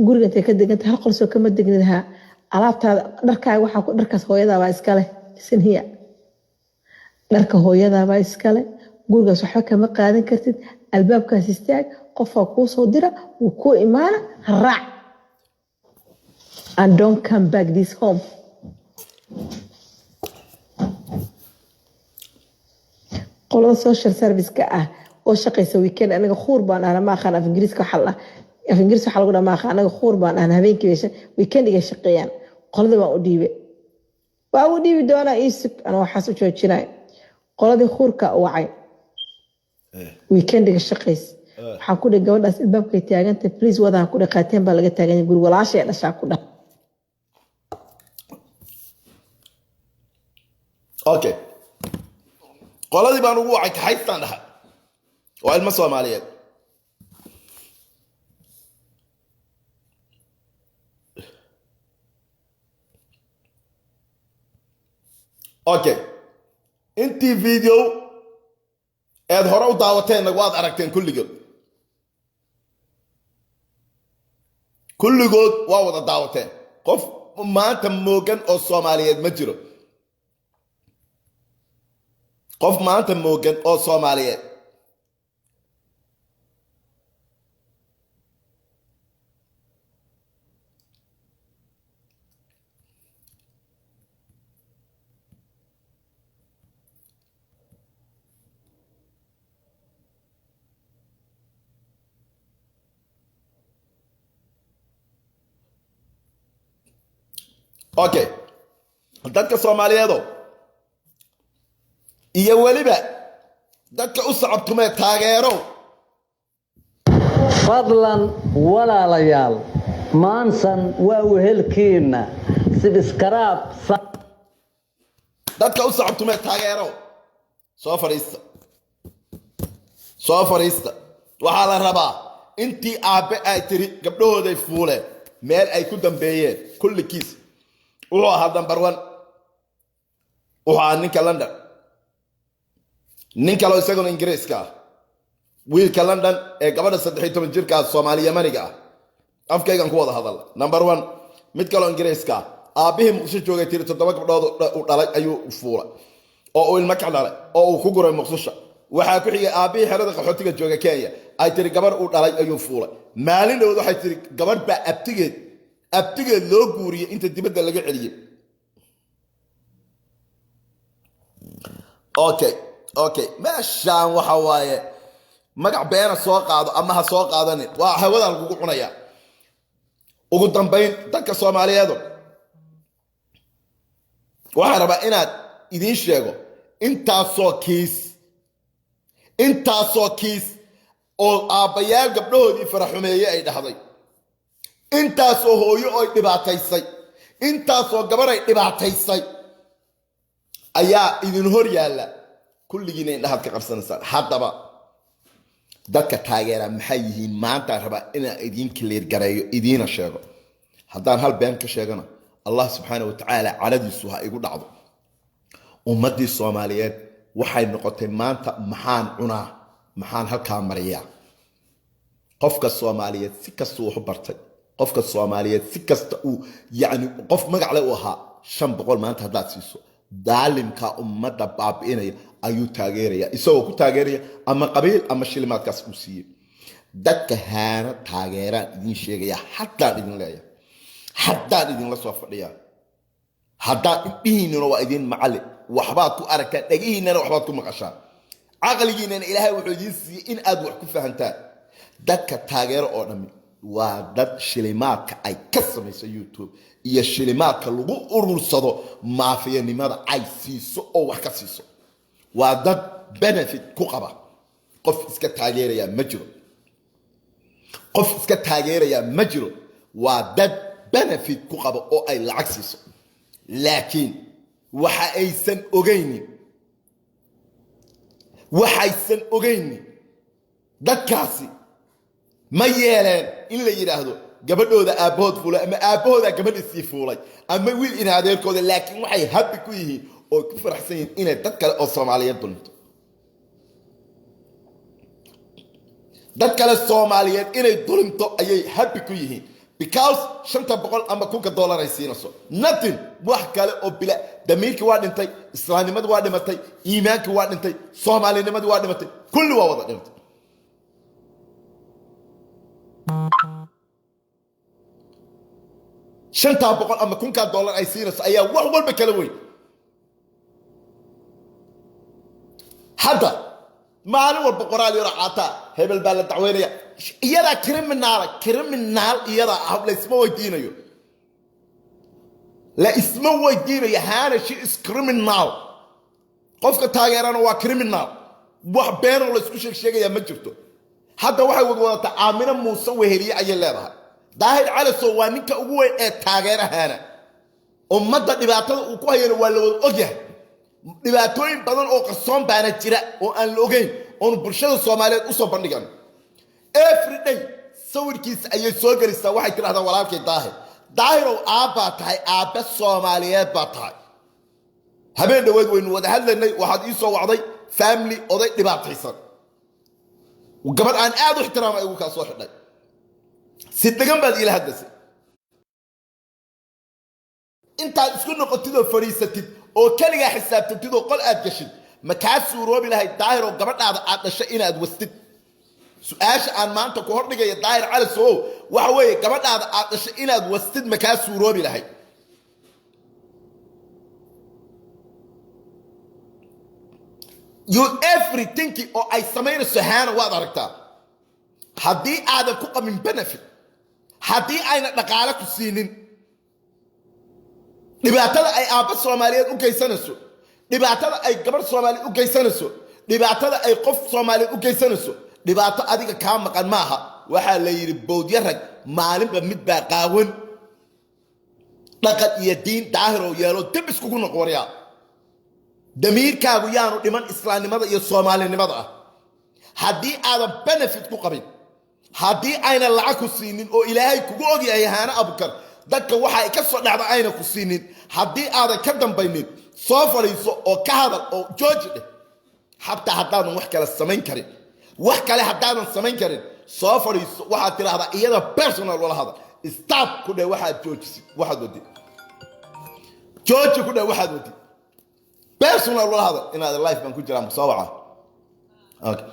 guriga intay ka deganta hal qol soo kama degnidaha alaabtaada dharkaaga waxaa ku dharkaas hooyadaabaa iskale listen here dharka hooyadaabaa iskale gurigaas waxba kama qaadan kartid albaabkaas istaag qofaa kuu soo dira wuu kuu imaana raac and don't come back this home qolada social service-ka ah oo shaqaysa weekend anaga khuur baan ahna ma aqaan af ingiriiska waxa la af ingiriiska waxa lagu dhamaa anaga khuur baan ahna habeenkii weekendiga shaqeeyaan qolada baan u dhiibay waa u dhiibi doonaa iisug ana waxaas u joojinay qoladii khuurka wacay weekendiga shaqays waxaan ku dhahay gabadhaas ilbaabkay taagantay please wadaan ku dhaqaateen baa laga taagan yahay guri walaashay dhashaa ku dhah okay qoladii baan ugu wacay kaxaystaan dhahay waa ilmo Soomaaliyeed okay intii video aad hore u daawateen waad aragteen kulligood waa wada daawateen qof maanta moogan oo Soomaaliyeed ma jiro qof maanta moogan oo Soomaaliyeed okay dadka Soomaaliyeedo iyo waliba dadka u socodtumee taageero fadlan walaalayaal maansan waa wehelkiina subscribe dadka u socodtumee taageero soo fariista waxaa la rabaa intii aabe ay tiri gabdhahooday fuuleen meel ay ku dambeeyeen kulligiis wuxuu ahaa number 1 wuxuu ahaa ninka London nin kale isagoo Ingiriiska ah wiilka London ee gabadha 13 jirka Soomaaliya maniga ah afkaygan ku wada hadal number 1 mid kale Ingiriiska aabihii Muqdisho joogay tir 7 gabdhood u dhalay ayuu fuulay oo uu ilmo ka dhalay oo uu ku guray Muqdisho waxa ku xigay aabihii xerada qaxootiga joogay Kenya ay tir gabar u dhalay ayuu fuulay maalin dhow waxay tir gabar ba abtigeed loo guuriyay inta dibadda laga celiyay okay meeshaan waxa waaye magac beena soo qaado ama ha soo qaadanin waa hawada lagu cunaya ugu dambeyn dadka Soomaaliyeed waxa raba inaad idin sheego intaasoo kiis oo aabayaal gabdhahoodii faraxumeeyay ay dhahday intaasoo hooyo oo dhibaataysay intaasoo gabar ay dhibaataysay ayaa idin hor yaala kulligiina indhahaad ka qabsanaysaan haddaba dadka taageera maxay yihiin maanta raba inaan idin clear gareeyo idiina sheego haddaan hal been ka sheegana Allah subhanahu wa ta'ala caladiisu ha igu dhacdo ummadii Soomaaliyeed waxay noqotay maanta maxaan cunaa maxaan halkaa mariyaa qofka Soomaaliyeed si kasta uu bartay qofka Soomaaliyeed si kasta uu yani qof magac leh u ahaa 500 maanta haddaad siiso daalimka ummadda baabi'inaya ayuu taageeraya isagoo ku taageeraya ama qabiil ama shilimaadkaas uu siiyey dadka haana taageeraan idin sheegaya haddaan idin leeyahay haddaan idinla soo fadhiyaa haddaan idhihiinuna waa idin macallin waxbaad ku aragtaan dhagihiinana waxbaad ku maqashaan caqligiinana ilaahay wuxuu idin siiyey in aad wax ku fahantaan dadka taageero oo dhammi waa dad shilimaadka ay ka samayso YouTube iyo shilimaadka lagu urursado maafiyanimada ay siiso oo wax ka siiso waa dad benefit ku qaba qof iska taageeraya ma jiro waa dad benefit ku qaba oo ay lacag siiso laakiin waxaysan ogeynin dadkaasi ma yeeleen in la yiraahdo gabadhooda aabahood fuulay ama aabahooda gabadhiisii fuulay ama wiil in adeerkooda laakiin waxay happy ku yihiin oo ku faraxsan yihiin inay dad kale oo Soomaaliyeed dulmto dad kale Soomaaliyeed inay dulmto ayay happy ku yihiin because $500 ama $1,000 ay siinayso nothing wax kale oo bila damiirki waa dhintay islaamnimadu waa dhimatay iimaanki waa dhintay Soomaalinimadu waa dhimatay kulli waa wada dhintay $500 ama $1,000 ay siinayso ayaa wax walba kala weyn hadda maalin walba qoraal yar caata hebel baa la dacweynaya iyada criminal iyada la isma weydiinayo haana she is criminal qofka taageerana waa criminal wax been oo la isku sheegaya ma jirto hadda waxay wadwadataa Aamina Muuse Weheliye ayay leedahay daahir calasow waa ninka ugu weyn ee taageerahaana ummadda dhibaatada uu ku hayana waa la wada ogyahay dhibaatooyin badan oo qarsoon baana jira oo aan la ogeyn oo bulshada Soomaaliyeed u soo bandhigan every day sawirkiisa ayay soo galisaa waxay tiraahdaa walaalkay daahir oo aabba tahay aabba Soomaaliyeed baa tahay habeen dhaweed waynu wada hadlaynay waxaad ii soo wacday family oday dhibaataysan gabadh aan aad u ixtiraamay ugu ka soo xidhay si degan baad ila hadasay intaad isku noqotid oo fariisatid oo kaliya xisaabtantid oo qol aad gashid ma ka suuroobi lahayd daahir oo gabadhaada aad dhashay inaad wastid su'aasha aan maanta ku hordhigay daahir calasow waxa weeye gabadhaada aad dhashay inaad wastid ma ka suuroobi lahayd you everything oo ay sameynayso haana waad aragtaa haddii aadan ku qabin benefit haddii ayna dhaqaale ku siinin dhibaatada ay aabba Soomaaliyeed u geysanayso dhibaatada ay gabar Soomaaliyeed u geysanayso dhibaatada ay qof Soomaaliyeed u geysanayso dhibaato adiga ka maqan maaha waxa la yiri boodya rag maalinba mid baa qaawan dhaqan iyo diin daahiro yeelo dib isku noqonaya damiirkaagu yaanu dhiman islaamnimada iyo Soomaalinimada ah haddii aadan benefit ku qabin haddii ayna lacag ku siinin oo Ilaahay kugu ogyahay haana abukar dadka waxa ay ka soo dhacda ayna ku siinin haddii aadan ka dambaynin soo fariiso oo ka hadal oo jooji dheh حتى هدان wax kala samayn karin wax kale hadaan samayn karin soo fariiso waxa tiraahdaa iyada personal wala hada stop ku dhay waxa joojisi waxa wadi jooji ku dhay waxa wadi personal wala hada inaad life ban ku jiraa musaawaca okay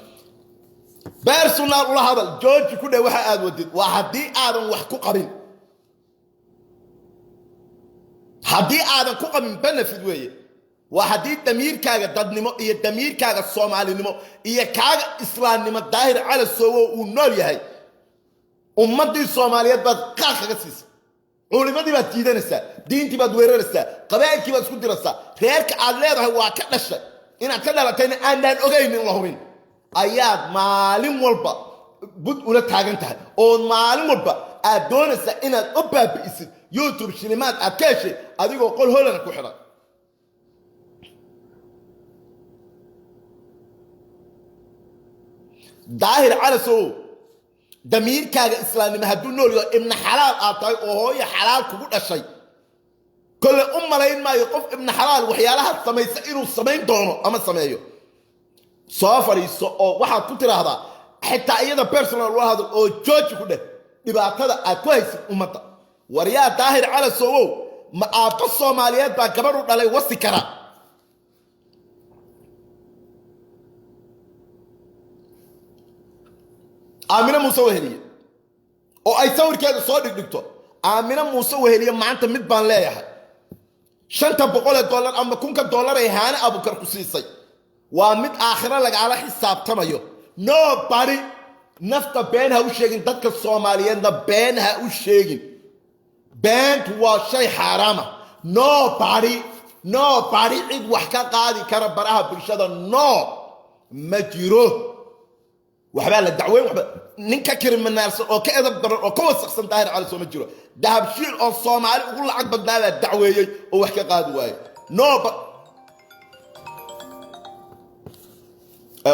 personal wala hada jooji ku dhay waxa aad wadi waa hadii aadan wax ku qabin hadii aadan ku qabin benefit weeye وحديد دمير كاغا ددنمو إيه دمير كاغا صومالي نمو إيه كاغا إسلام نمو داهر على السوو ونول يهي أمد دي صوماليات باد قاقا قسيس علماء دي باد تيدان السا دين تي باد ويرر السا قبائل كي باد سكون السا خيرك عدلير هو واكا نشا إنا كلا لتين آنان أغير من الله من آيات معلم والبا بود أولا تاغن تاها أون معلم والبا أدون السا إنا أبا بإسد يوتيوب شلمات أكاشي أديكو قول هولا نكو حرا daahir calasow damiirkaaga islaamnimo hadduu nool yahay ibn xalaal aad tahay oo hooyo xalaal kugu dhashay kole u malayn maayo qof ibn xalaal waxyaalaha samaysa inuu samayn doono ama sameeyo soo fariiso oo waxaad ku tiraahdaa xitaa iyada personal wala hadal oo jooji ku dheh dhibaatada aad ku haysid ummadda waryaa daahir calasow ma aabba Soomaaliyeed baa gabar u dhalay wasi kara Aamina Muuse Weheliye oo ay sawirkeeda soo dhigto Aamina Muuse Weheliye maanta mid baan leeyahay $500 ama $1,000 ay haana abukar ku siisay waa mid aakhira laga ala xisaabtamayo nobody nafta been ha u sheegin dadka Soomaaliyeedna been ha u sheegin beentu waa shay xaraama nobody cid wax ka qaadi kara baraha bulshada no ma jiro waxba la dacweyn waxba ninka kriminaalsan oo ka edab daran oo ka wasaqsan daahir cali soo ma jiro dahabshiil oo Soomaali ugu lacag badnaada dacweeyay oo wax ka qaadi waayo no but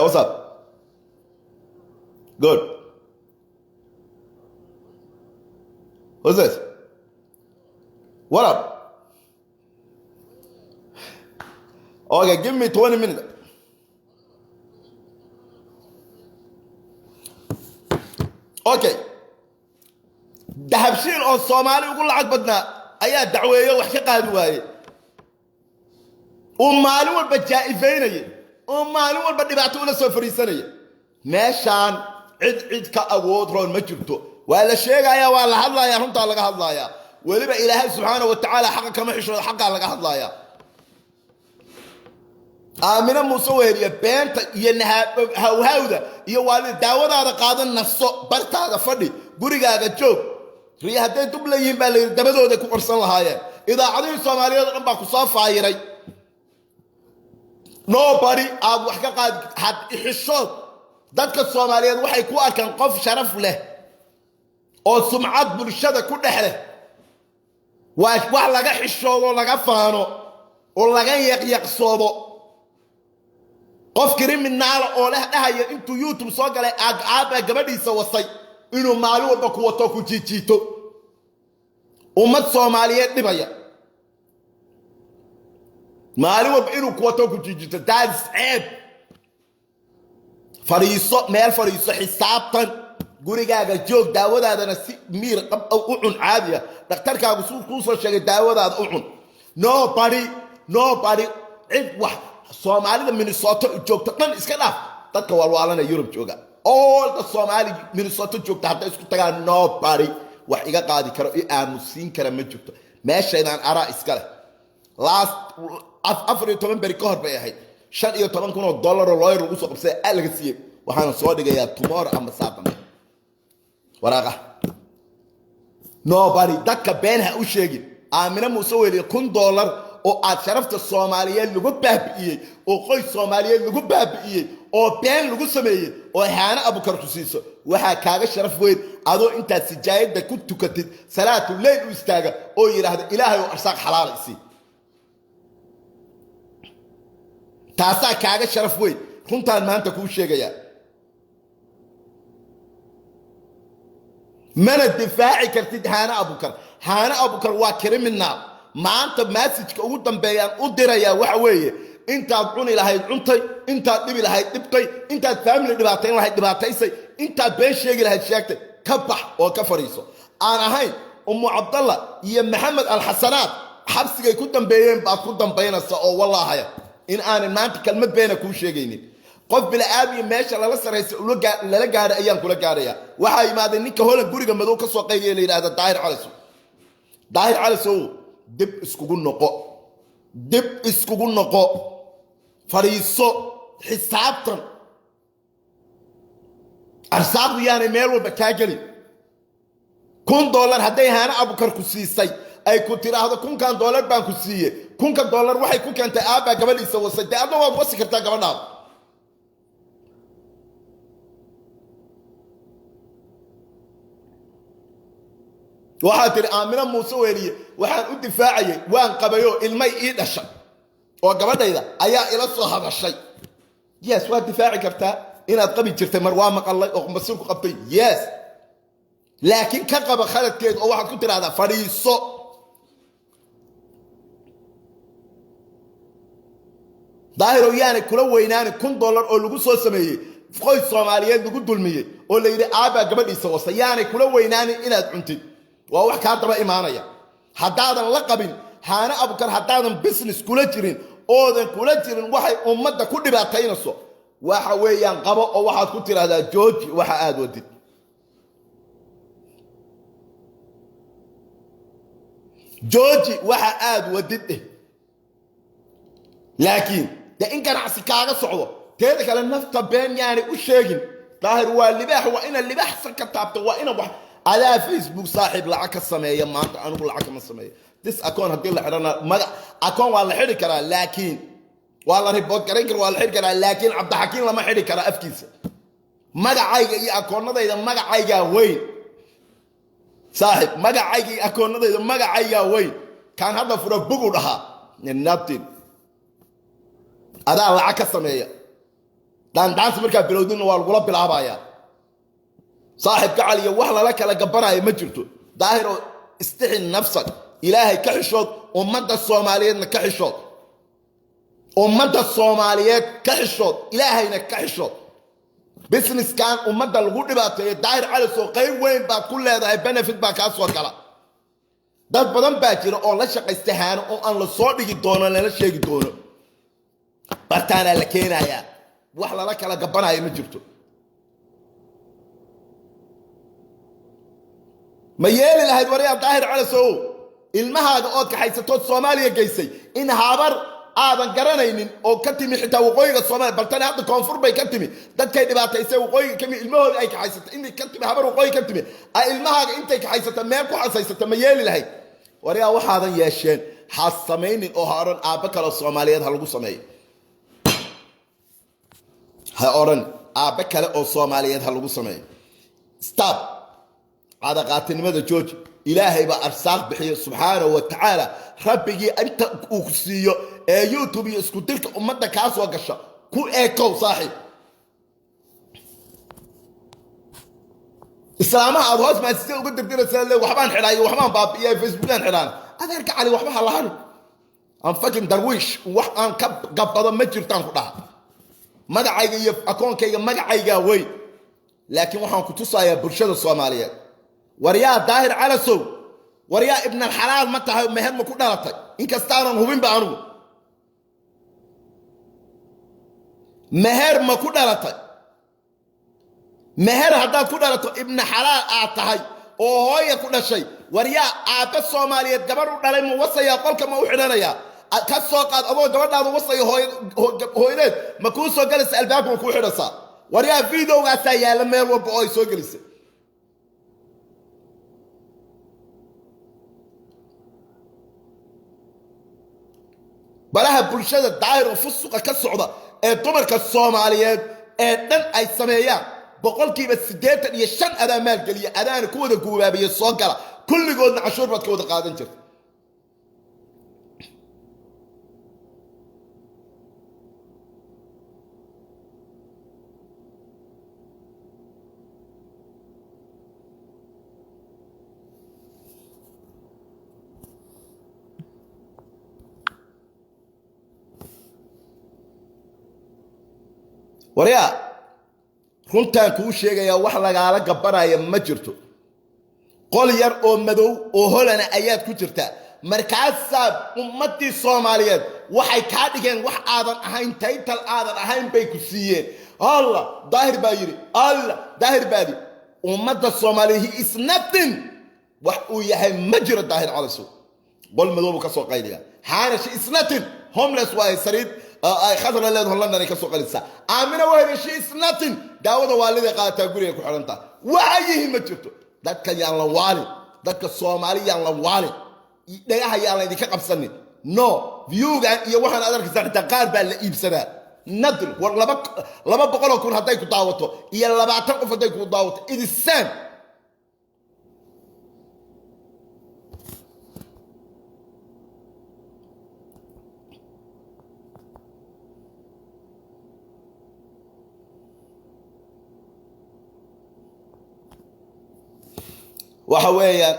what's up good what's this what up okay give me 20 minutes okay dahabshiil oo Soomaali ugu lacag badnaa ayaa dacweeyo wax ka qaadi waaye oo maalin walba jaa'ifaynaya oo maalin walba dhibaato ula soo fariisanaya meeshaan cid ka awood roon ma jirto waa la sheegayaa waa la hadlayaa runta laga hadlayaa waliba Ilaahay subhanahu wa ta'ala xaq kama xishoodo xaq laga hadlayaa Aamina Muuse Weheliye beenta iyo hawhawda iyo waalid daawadaada qaadan nafso bartaada fadhi gurigaaga joog riyahaday dublayiin baa la dabadooda ku qorsan lahaayeen idaacadaha Soomaaliyeed dhan baa ku soo faayiray nobody aad wax ka qaad had xishood dadka Soomaaliyeed waxay ku arkaan qof sharaf leh oo sumcad bulshada ku dhaxleh wax laga xishoodo laga faano oo laga yaqyaqsoodo qof criminal oo leh dhahayo intuu YouTube soo galay aaba gabadhiisa wasay inuu maalin walba ku wato ku jiijito ummad Soomaaliyeed dhibaya maalin walba inuu ku wato ku jiijito that's it fariiso meel fariiso xisaabtan gurigaaga joog daawadaadana si miir qab u cun caadiya dhakhtarkaagu ku soo sheegay daawadaada u cun nobody cid wax Soomaalida Minnesota joogta dhan iska dhaaf dadka walwaalana Europe jooga all the Somali Minnesota joogta hadda isku tagaan nobody wax iga qaadi karo ee aamusin kara ma joogto meeshaydaan ara iska leh last 14 beri ka hor bay ahayd $15,000 lawyer ugu soo qabsay alaga siiyay waxaan soo dhigayaa tomorrow ama saatan waraaqa nobody dadka been ha u sheegin aamina muuse weeliye $1,000 oo aad sharafta Soomaaliyeed lagu baabi'iyay oo qoys Soomaaliyeed lagu baabi'iyay oo been lagu sameeyay oo haana Abukar ku siiso waxa kaaga sharaf weyn adoo inta sijaayada ku tukatid salaatu leyl u istaaga oo yiraahdo Ilaahay oo arsaaq xalaal isi taasa kaaga sharaf weyn runtaan maanta ku sheegaya mana difaaci kartid haana Abukar waa criminal maanta message-ka ugu dambeeyaan u diraya waxa weeye intaad cuni lahayd cuntay intaad dhibi lahayd dhibtay intaad family dhibaateyn lahayd dhibaataysay intaad been sheegi lahayd sheegtay ka bax oo ka fariiso aan ahayn ummu Abdallah iyo Maxamed al-Xasanaad xabsigay ku dambeeyeen baad ku dambeynaysa oo wallaahi in aan maanta kalmad beena ku sheegaynin qof bila aabiye meesha lala sareysa lala gaar ayaan kula gaaraya waxa yimaadeen ninka hoolan guriga madow ka soo qaygay la yiraahdo Daahir Calisow dib iskugu noqo fariiso xisaabtan arsaaqdu yaani meel walba ka gali $1,000 haday haana Abukar ku siisay ay ku tiraahdo $1,000 baan ku siiyay $1,000 waxay ku keentay aaba gabadhiisa wasay adoo waa wasi kartaa gabadhaada waxaa tiri aamina muuse weeliye waxaan u difaacayay waan qabayo ilmay ii dhashay oo gabadhayda ayaa ila soo hadashay yes waa difaaci kartaa inaad qabi jirtay mar waa maqalay oo masuulku qabtay yes laakiin ka qaba khaladkeed oo waxaad ku tiraahdaa fadhiiso daahiro yaani kula weynaani $1,000 oo lagu soo sameeyay qoys Soomaaliyeed lagu dulmiyay oo la yiri aaba gabadhiisa wasa yaani kula weynaani inaad cuntid waa wax ka daba imaanaya hadaadan la qabin haana Abukar hadaadan business kula jirin oodan kula jirin waxay ummadda ku dhibaataynayso waxa weeyaan qabo oo waxaad ku tiraahdaa George waxa aad wadid George waxa aad wadid laakiin da in ganacsi kaaga socdo teeda kale nafta been yaani u sheegin daahir waa libaax waa ina libaax sanka taabto waa ina wax على فيسبوك صاحب لعك السمية ما أنت أنا أقول لعك ما السمية this أكون هدي الله حرنا ما أكون والله حري كرا لكن والله ريبوت كرينكر والله حري كرا لكن عبد الحكيم لما حري كرا أفكيس ما عايق أكون هذا إذا ما عايق وين صاحب ما عايق أكون هذا إذا ما عايق وين كان هذا فرق بقولها النبتين هذا لعك السمية دانس مركب بلودين والغلاب بالعباية صاحب كعلي وحلا لك لقبرها مجرته ظاهر استحن نفسك إلهي كحشود ومدى الصوماليين كحشود ومدى الصوماليين كحشود إلهي كحشود بسنس كان ومدى الغربات داير على سوقين وين با كل هذا بنفيت با كاسوا كلا dad badan baa jira oo la shaqaystahaan oo aan la soo dhigi doono la sheegi doono bartaana la keenaya wax la kala gabanayo ma jirto ma yeeli lahayd wariya daahir cali soo ilmahaaga oo ka haysato Soomaaliya geysay in habar aadan garanaynin oo ka timi xitaa waqooyiga Soomaaliya baltan hadda koonfur bay ka timi dadkay dhibaataysay waqooyiga kami ilmahooda ay ka haysatay in ka timi habar waqooyi ka timi ay ilmahaaga intay ka haysatay meel ku xasaysata ma yeeli lahayd wariya waxaadan yeesheen xasameeynin oo haaran aaba kala Soomaaliyeed ha lagu sameeyo ha oran aabbe kale oo Soomaaliyeed ha lagu sameeyo stop هذا قاتل ماذا جوج إلهي بأرساق بحيه سبحانه وتعالى ربي أنت أكسيو يوتيوب يسكتلك أمتك كاس وقشة كو إيكو صاحب السلام عليكم ما تستيقظ قد تدير رسالة وحبان حراي وحبان بابي فيسبوك حران هذا يركع علي وحبان الله عنه أم فاكن درويش وحان كب قبضة مجر تنقضها ما دعي أكون كي ما دعي وي لكن وحان كتصا يا برشاد الصوماليات وريا ظاهر على سو وريا ابن الحلال متى مهر ما كنا نطي إن كستارن هو بين بعنو مهر ما كنا نطي مهر هذا كنا نطي ابن حلال أعطاه أو هاي كل شيء وريا أعطى الصومالية جبروا على موصي يقول كما وحنا يا كسوق أبو جبرنا موصي هاي نت ما كون سوق جلس الباب ما كون حرصا وريا فيديو قاسيا لما يروح بأي سوق جلس بلاها بلشادة داير وفسقة كالسعودة دمرك الصوماليات دن أي سمايان بقول كيف السديت يشان أنا مال قليا أنا كودة قوابية الصوغرة كل قولنا عشور بات كودة قادن جر وريا runtaan kuu sheegaya wax lagaala gabanaya ma jirto qol yar oo madow oo holana ayaad ku jirtaa markaasaa ummadii Soomaaliyeed waxay ka dhigeen wax aadan ahayn title aadan ahayn bay ku siiyeen Allah daahir baa yiri Allah daahir baa yiri ummadda Soomaaliyeed is nothing wax uu yahay ma jiro daahir calaso qol madow ka soo qayliya haana is nothing homeless waa sariid ay khadra leedahay Holland ka soo qalisa aamina waa shay is nothing daawada waalida qaata guriga ku xiranta waxay ma jirto dadka yaan la waali dadka Soomaaliya la waali dhagaha yaan la idinka qabsanin no viewga iyo waxaan adarkiisa xitaa qaar baa la iibsadaa nadr war laba boqol kun haday ku daawato iyo 20 qof haday ku daawato it is same وحويان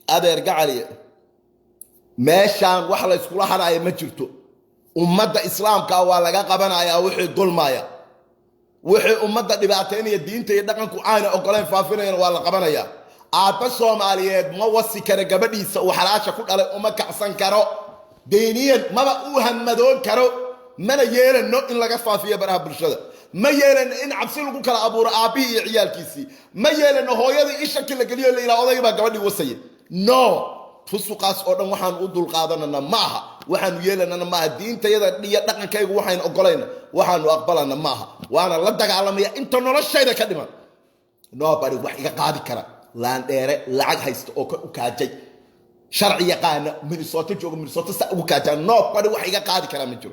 أدر قعلي ماشان وحلا يسكولا حنا أي مجرتو أمة إسلام كوالا قبنا يا وحي دول مايا وحي أمة دبعتين الدين تيدقن كوعانا أقولين فافرين ولا قبنا يا أبصوا ماليات ما وصي كرجبني وحلاشة كل على أمة كعسان كرو دينيا ما بقوها مدون كرو من يير النو إن لقى فافية برا برشة ما يلن إن عبسيلو كلا أبو رابي عيال كيسي ما يلن هو يدي إيش كل قليل اللي لا أضيع بقولي وصية no فسقاس أردن وحن أدل قادنا معها وحن يلن معها الدين تيدا يدقن كي وحن أقولنا وحن أقبلنا معها وأنا لدك على مية أنت نور الشيء كلمة no بدي وحي قاعد كرا لان ديره لعج هيست أوكاجي شرعي قانا من صوت جو من صوت وكاجي no بدي وحي قاعد كرا من جو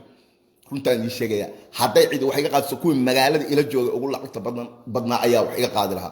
runtaan ii sheegaya haday cid wax iga qaadso kuwi magaalada ila jooga ugu lacagta badna ayaa wax iga qaadi lahaa